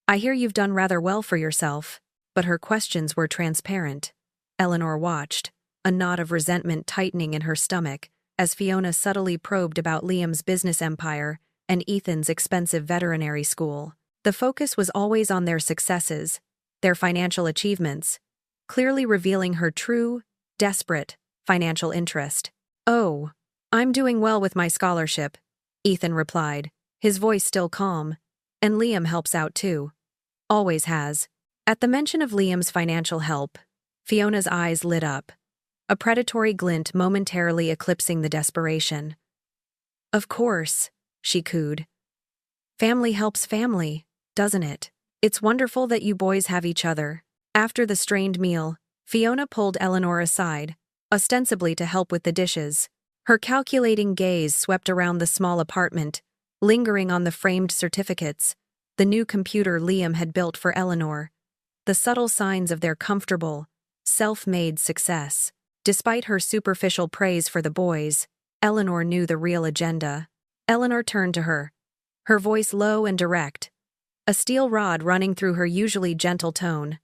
I hear you've done rather well for yourself." But her questions were transparent. Eleanor watched, a knot of resentment tightening in her stomach, as Fiona subtly probed about Liam's business empire and Ethan's expensive veterinary school. The focus was always on their successes, their financial achievements, clearly revealing her true, desperate, financial interest. "Oh, I'm doing well with my scholarship," Ethan replied, his voice still calm. "And Liam helps out too. Always has." At the mention of Liam's financial help, Fiona's eyes lit up, a predatory glint momentarily eclipsing the desperation. "Of course," she cooed. "Family helps family, doesn't it? It's wonderful that you boys have each other." After the strained meal, Fiona pulled Eleanor aside, ostensibly to help with the dishes. Her calculating gaze swept around the small apartment, lingering on the framed certificates, the new computer Liam had built for Eleanor, the subtle signs of their comfortable, self-made success. Despite her superficial praise for the boys, Eleanor knew the real agenda. Eleanor turned to her, her voice low and direct, a steel rod running through her usually gentle tone.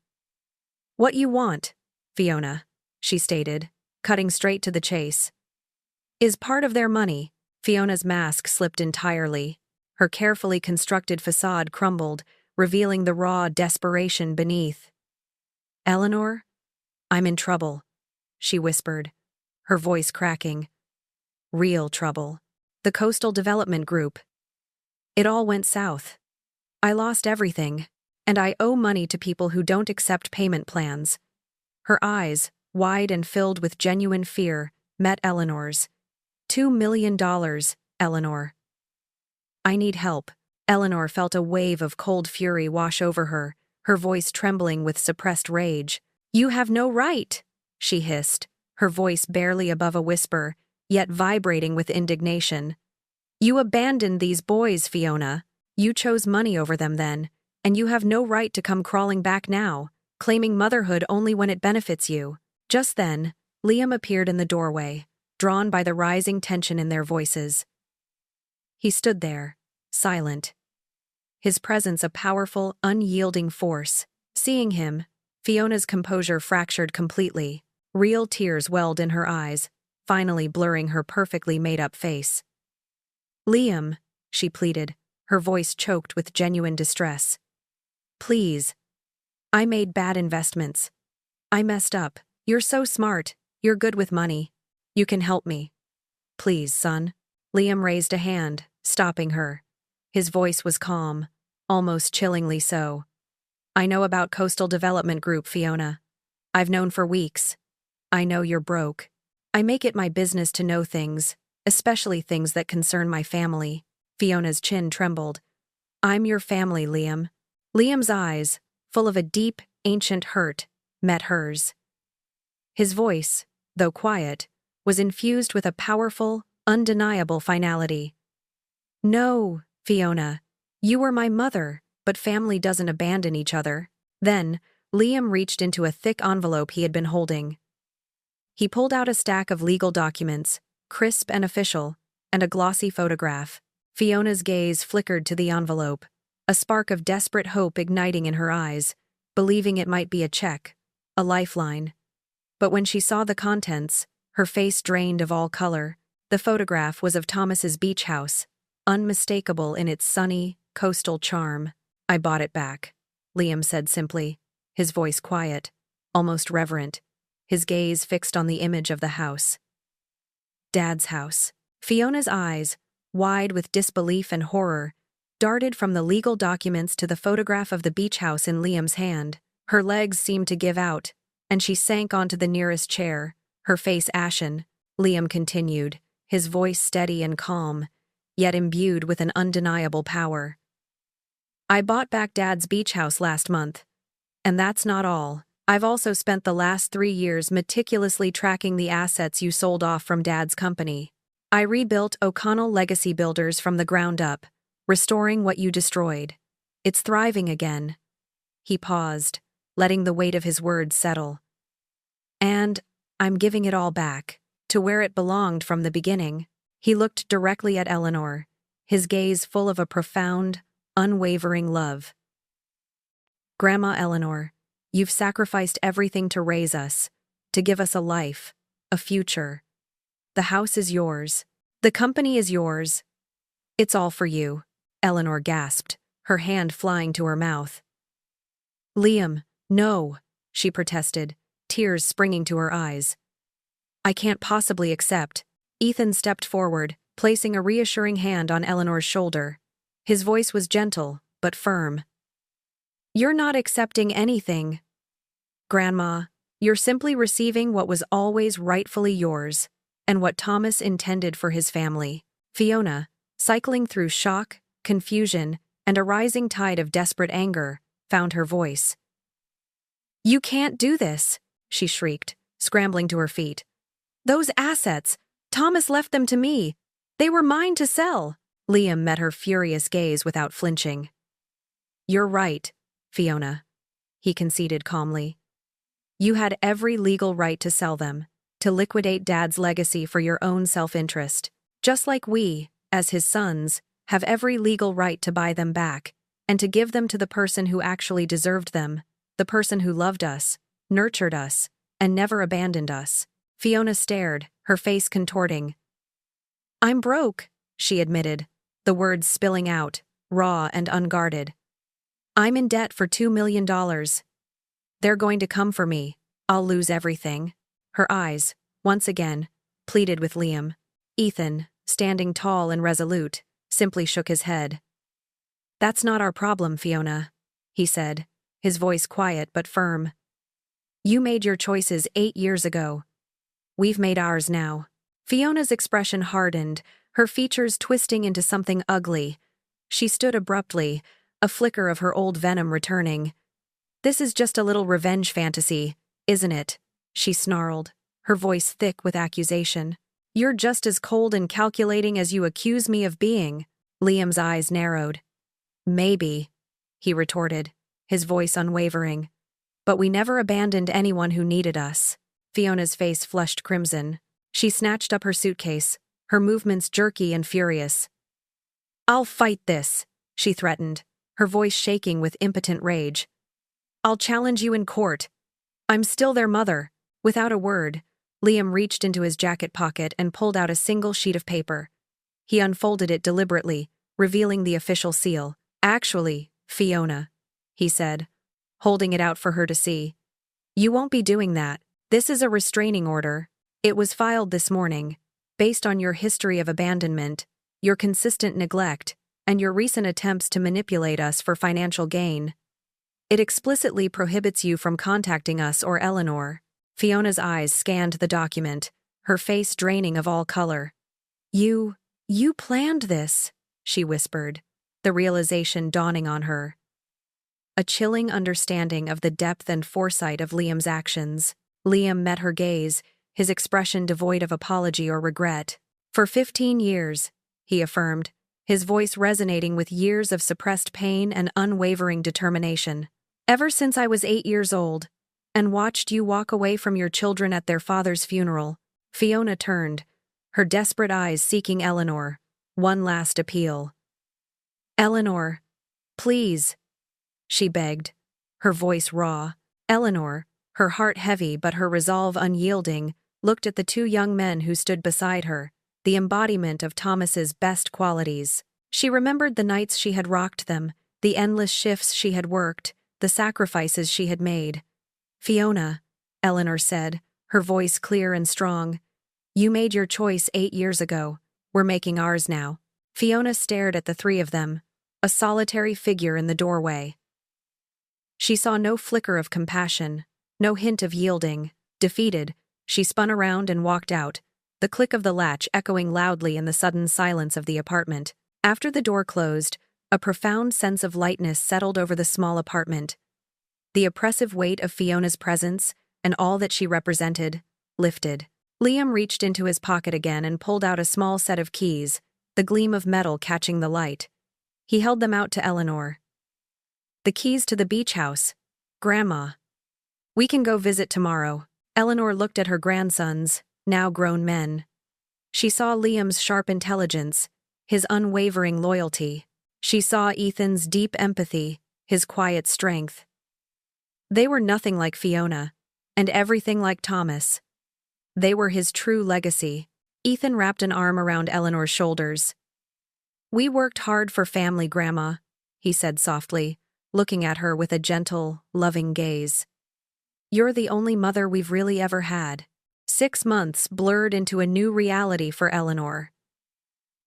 "What you want, Fiona," she stated, cutting straight to the chase, "is part of their money." Fiona's mask slipped entirely. Her carefully constructed facade crumbled, revealing the raw desperation beneath. "Eleanor, I'm in trouble," she whispered, her voice cracking. "Real trouble. The Coastal Development Group. It all went south. I lost everything, and I owe money to people who don't accept payment plans." Her eyes, wide and filled with genuine fear, met Eleanor's. $2 million, Eleanor. "I need help." Eleanor felt a wave of cold fury wash over her, her voice trembling with suppressed rage. "You have no right," she hissed, her voice barely above a whisper, yet vibrating with indignation. "You abandoned these boys, Fiona. You chose money over them then, and you have no right to come crawling back now, claiming motherhood only when it benefits you." Just then, Liam appeared in the doorway, drawn by the rising tension in their voices. He stood there, silent, his presence a powerful, unyielding force. Seeing him, Fiona's composure fractured completely. Real tears welled in her eyes, finally blurring her perfectly made-up face. "Liam," she pleaded, her voice choked with genuine distress. "Please. I made bad investments. I messed up. You're so smart. You're good with money. You can help me. Please, son." Liam raised a hand, stopping her. His voice was calm, almost chillingly so. "I know about Coastal Development Group, Fiona. I've known for weeks. I know you're broke. I make it my business to know things, especially things that concern my family." Fiona's chin trembled. "I'm your family, Liam." Liam's eyes, full of a deep, ancient hurt, met hers. His voice, though quiet, was infused with a powerful, undeniable finality. "No, Fiona. You were my mother, but family doesn't abandon each other." Then, Liam reached into a thick envelope he had been holding. He pulled out a stack of legal documents, crisp and official, and a glossy photograph. Fiona's gaze flickered to the envelope, a spark of desperate hope igniting in her eyes, believing it might be a check, a lifeline. But when she saw the contents, her face drained of all color. The photograph was of Thomas's beach house, unmistakable in its sunny, coastal charm. "I bought it back," Liam said simply, his voice quiet, almost reverent, his gaze fixed on the image of the house. Dad's house. Fiona's eyes, wide with disbelief and horror, darted from the legal documents to the photograph of the beach house in Liam's hand. Her legs seemed to give out, and she sank onto the nearest chair, her face ashen. Liam continued, his voice steady and calm, yet imbued with an undeniable power. "I bought back Dad's beach house last month. And that's not all. I've also spent the last 3 years meticulously tracking the assets you sold off from Dad's company. I rebuilt O'Connell Legacy Builders from the ground up, restoring what you destroyed. It's thriving again." He paused, letting the weight of his words settle. "And I'm giving it all back, to where it belonged from the beginning." He looked directly at Eleanor, his gaze full of a profound, unwavering love. "Grandma Eleanor, you've sacrificed everything to raise us, to give us a life, a future. The house is yours. The company is yours. It's all for you," Eleanor gasped, her hand flying to her mouth. "Liam, no," she protested, tears springing to her eyes. "I can't possibly accept." Ethan stepped forward, placing a reassuring hand on Eleanor's shoulder. His voice was gentle, but firm. "You're not accepting anything, Grandma. You're simply receiving what was always rightfully yours, and what Thomas intended for his family." Fiona, cycling through shock, confusion, and a rising tide of desperate anger, found her voice. "You can't do this," she shrieked, scrambling to her feet. "Those assets, Thomas left them to me. They were mine to sell." Liam met her furious gaze without flinching. "You're right, Fiona," he conceded calmly. "You had every legal right to sell them, to liquidate Dad's legacy for your own self-interest, just like we, as his sons, have every legal right to buy them back, and to give them to the person who actually deserved them, the person who loved us, nurtured us, and never abandoned us." Fiona stared, her face contorting. "I'm broke," she admitted, the words spilling out, raw and unguarded. "I'm in debt for $2 million. They're going to come for me. I'll lose everything." Her eyes, once again, pleaded with Liam. Ethan, standing tall and resolute, simply shook his head. "That's not our problem, Fiona," he said, his voice quiet but firm. "You made your choices 8 years ago. We've made ours now." Fiona's expression hardened, her features twisting into something ugly. She stood abruptly, a flicker of her old venom returning. "This is just a little revenge fantasy, isn't it?" she snarled, her voice thick with accusation. "You're just as cold and calculating as you accuse me of being." Liam's eyes narrowed. "Maybe," he retorted, his voice unwavering. "But we never abandoned anyone who needed us." Fiona's face flushed crimson. She snatched up her suitcase, her movements jerky and furious. "I'll fight this," she threatened, her voice shaking with impotent rage. "I'll challenge you in court. I'm still their mother." Without a word, Liam reached into his jacket pocket and pulled out a single sheet of paper. He unfolded it deliberately, revealing the official seal. "Actually, Fiona," he said, holding it out for her to see, "you won't be doing that. This is a restraining order. It was filed this morning, based on your history of abandonment, your consistent neglect, and your recent attempts to manipulate us for financial gain. It explicitly prohibits you from contacting us or Eleanor." Fiona's eyes scanned the document, her face draining of all color. You planned this," she whispered, the realization dawning on her. A chilling understanding of the depth and foresight of Liam's actions. Liam met her gaze, his expression devoid of apology or regret. "For 15 years, he affirmed, his voice resonating with years of suppressed pain and unwavering determination. Ever since I was 8 years old, and watched you walk away from your children at their father's funeral. Fiona turned, her desperate eyes seeking Eleanor. One last appeal. Eleanor, please, she begged, her voice raw. Eleanor, her heart heavy but her resolve unyielding, looked at the two young men who stood beside her, the embodiment of Thomas's best qualities. She remembered the nights she had rocked them, the endless shifts she had worked, the sacrifices she had made. Fiona, Eleanor said, her voice clear and strong, you made your choice 8 years ago. We're making ours now. Fiona stared at the three of them, a solitary figure in the doorway. She saw no flicker of compassion, no hint of yielding. Defeated, she spun around and walked out, the click of the latch echoing loudly in the sudden silence of the apartment. After the door closed, a profound sense of lightness settled over the small apartment. The oppressive weight of Fiona's presence, and all that she represented, lifted. Liam reached into his pocket again and pulled out a small set of keys, the gleam of metal catching the light. He held them out to Eleanor. The keys to the beach house. Grandma. We can go visit tomorrow. Eleanor looked at her grandsons, now grown men. She saw Liam's sharp intelligence, his unwavering loyalty. She saw Ethan's deep empathy, his quiet strength. They were nothing like Fiona, and everything like Thomas. They were his true legacy. Ethan wrapped an arm around Eleanor's shoulders. We worked hard for family, Grandma, he said softly, looking at her with a gentle, loving gaze. You're the only mother we've really ever had. 6 months blurred into a new reality for Eleanor.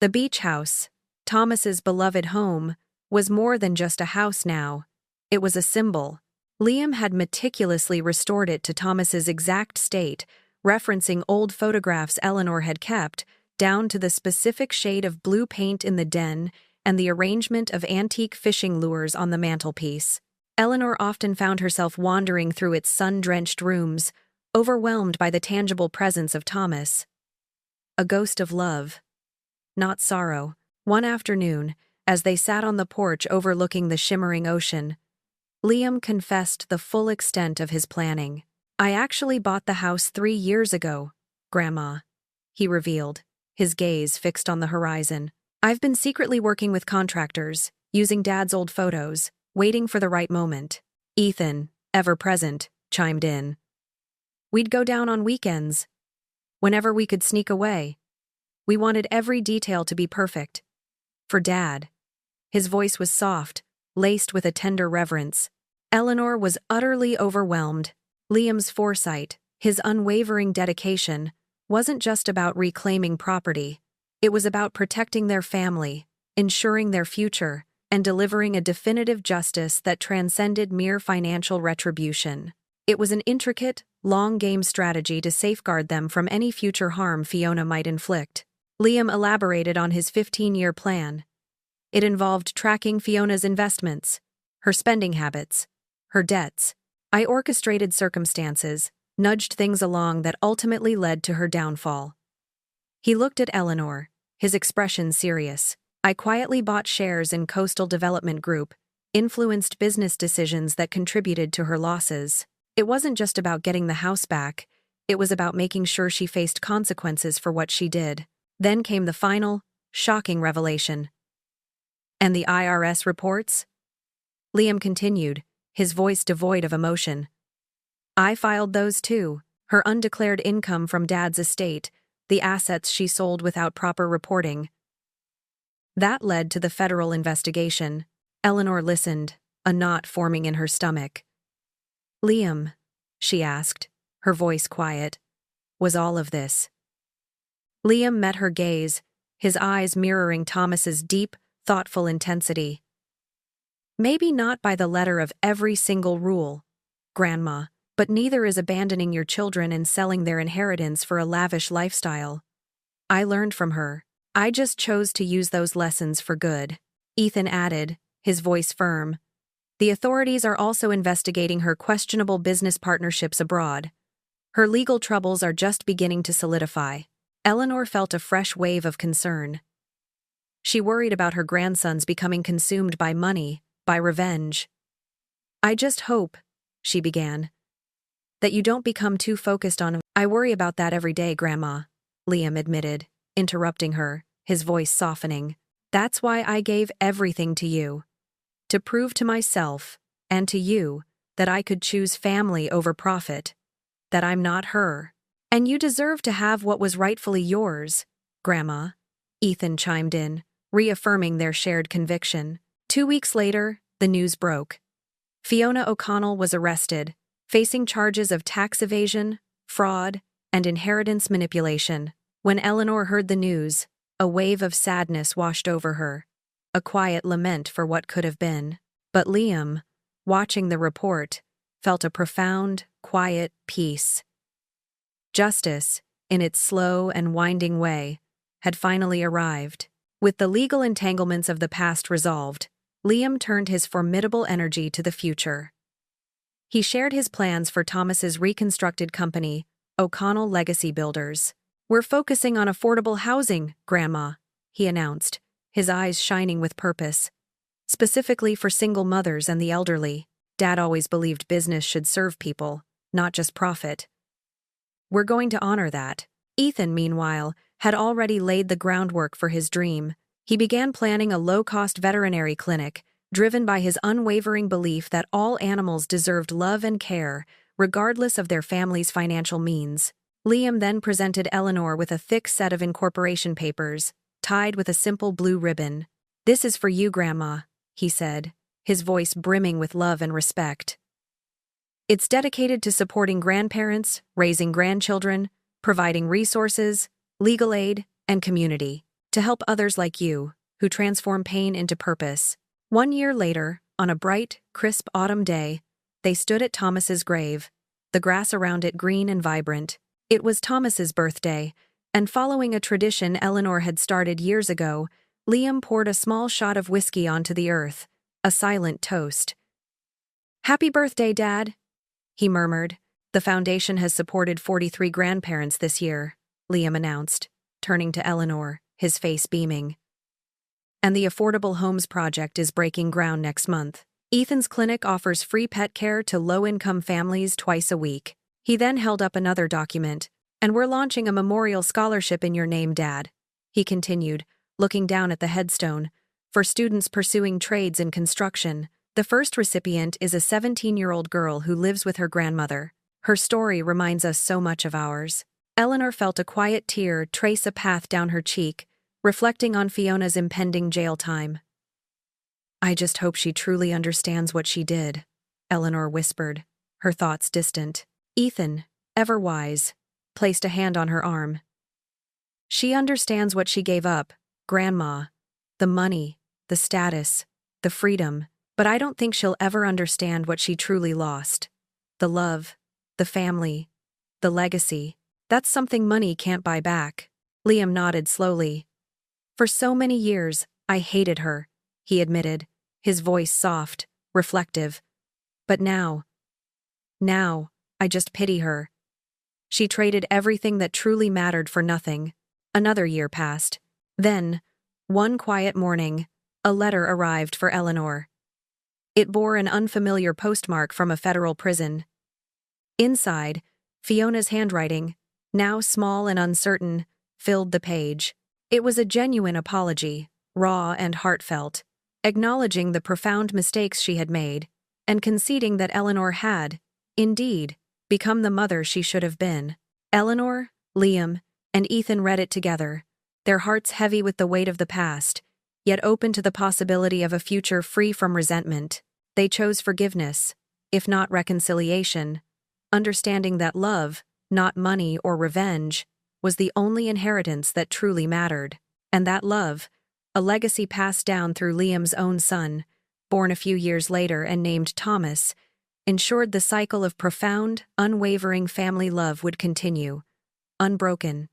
The beach house, Thomas's beloved home, was more than just a house now. It was a symbol. Liam had meticulously restored it to Thomas's exact state, referencing old photographs Eleanor had kept, down to the specific shade of blue paint in the den and the arrangement of antique fishing lures on the mantelpiece. Eleanor often found herself wandering through its sun-drenched rooms, overwhelmed by the tangible presence of Thomas. A ghost of love, not sorrow. One afternoon, as they sat on the porch overlooking the shimmering ocean, Liam confessed the full extent of his planning. I actually bought the house 3 years ago, Grandma, he revealed, his gaze fixed on the horizon. I've been secretly working with contractors, using Dad's old photos, waiting for the right moment. Ethan, ever present, chimed in. We'd go down on weekends, whenever we could sneak away. We wanted every detail to be perfect. For Dad. His voice was soft, laced with a tender reverence. Eleanor was utterly overwhelmed. Liam's foresight, his unwavering dedication, wasn't just about reclaiming property. It was about protecting their family, ensuring their future, and delivering a definitive justice that transcended mere financial retribution. It was an intricate, long-game strategy to safeguard them from any future harm Fiona might inflict. Liam elaborated on his 15-year plan. It involved tracking Fiona's investments, her spending habits, her debts. I orchestrated circumstances, nudged things along that ultimately led to her downfall. He looked at Eleanor, his expression serious. I quietly bought shares in Coastal Development Group, influenced business decisions that contributed to her losses. It wasn't just about getting the house back, it was about making sure she faced consequences for what she did. Then came the final, shocking revelation. And the IRS reports? Liam continued, his voice devoid of emotion. I filed those too, her undeclared income from Dad's estate, the assets she sold without proper reporting. That led to the federal investigation. Eleanor listened, a knot forming in her stomach. Liam, she asked, her voice quiet, was all of this? Liam met her gaze, his eyes mirroring Thomas's deep, thoughtful intensity. Maybe not by the letter of every single rule, Grandma, but neither is abandoning your children and selling their inheritance for a lavish lifestyle. I learned from her. I just chose to use those lessons for good. Ethan added, his voice firm. The authorities are also investigating her questionable business partnerships abroad. Her legal troubles are just beginning to solidify. Eleanor felt a fresh wave of concern. She worried about her grandsons becoming consumed by money, by revenge. I just hope, she began, that you don't become too focused on. I worry about that every day, Grandma, Liam admitted, interrupting her, his voice softening. That's why I gave everything to you. To prove to myself, and to you, that I could choose family over profit. That I'm not her. And you deserve to have what was rightfully yours, Grandma, Ethan chimed in, reaffirming their shared conviction. 2 weeks later, the news broke. Fiona O'Connell was arrested, facing charges of tax evasion, fraud, and inheritance manipulation. When Eleanor heard the news, a wave of sadness washed over her, a quiet lament for what could have been. But Liam, watching the report, felt a profound, quiet peace. Justice, in its slow and winding way, had finally arrived. With the legal entanglements of the past resolved, Liam turned his formidable energy to the future. He shared his plans for Thomas's reconstructed company, O'Connell Legacy Builders. We're focusing on affordable housing, Grandma, he announced, his eyes shining with purpose. Specifically for single mothers and the elderly. Dad always believed business should serve people, not just profit. We're going to honor that. Ethan, meanwhile, had already laid the groundwork for his dream. He began planning a low-cost veterinary clinic, driven by his unwavering belief that all animals deserved love and care, regardless of their family's financial means. Liam then presented Eleanor with a thick set of incorporation papers, tied with a simple blue ribbon. This is for you, Grandma, he said, his voice brimming with love and respect. It's dedicated to supporting grandparents, raising grandchildren, providing resources, legal aid, and community, to help others like you, who transform pain into purpose. 1 year later, on a bright, crisp autumn day, they stood at Thomas's grave, the grass around it green and vibrant. It was Thomas's birthday, and following a tradition Eleanor had started years ago, Liam poured a small shot of whiskey onto the earth, a silent toast. Happy birthday, Dad, he murmured. The foundation has supported 43 grandparents this year, Liam announced, turning to Eleanor, his face beaming. And the Affordable Homes Project is breaking ground next month. Ethan's clinic offers free pet care to low-income families twice a week. He then held up another document. And we're launching a memorial scholarship in your name, Dad, he continued, looking down at the headstone, for students pursuing trades in construction. The first recipient is a 17-year-old girl who lives with her grandmother. Her story reminds us so much of ours. Eleanor felt a quiet tear trace a path down her cheek, reflecting on Fiona's impending jail time. I just hope she truly understands what she did, Eleanor whispered, her thoughts distant. Ethan, ever wise, placed a hand on her arm. She understands what she gave up, Grandma. The money, the status, the freedom, but I don't think she'll ever understand what she truly lost. The love, the family, the legacy. That's something money can't buy back. Liam nodded slowly. For so many years, I hated her, he admitted, his voice soft, reflective. But now, I just pity her. She traded everything that truly mattered for nothing. Another year passed. Then, one quiet morning, a letter arrived for Eleanor. It bore an unfamiliar postmark from a federal prison. Inside, Fiona's handwriting, now small and uncertain, filled the page. It was a genuine apology, raw and heartfelt, acknowledging the profound mistakes she had made, and conceding that Eleanor had, indeed, become the mother she should have been. Eleanor, Liam, and Ethan read it together, their hearts heavy with the weight of the past, yet open to the possibility of a future free from resentment. They chose forgiveness, if not reconciliation, understanding that love, not money or revenge, was the only inheritance that truly mattered, and that love, a legacy passed down through Liam's own son, born a few years later and named Thomas, ensured the cycle of profound, unwavering family love would continue, unbroken,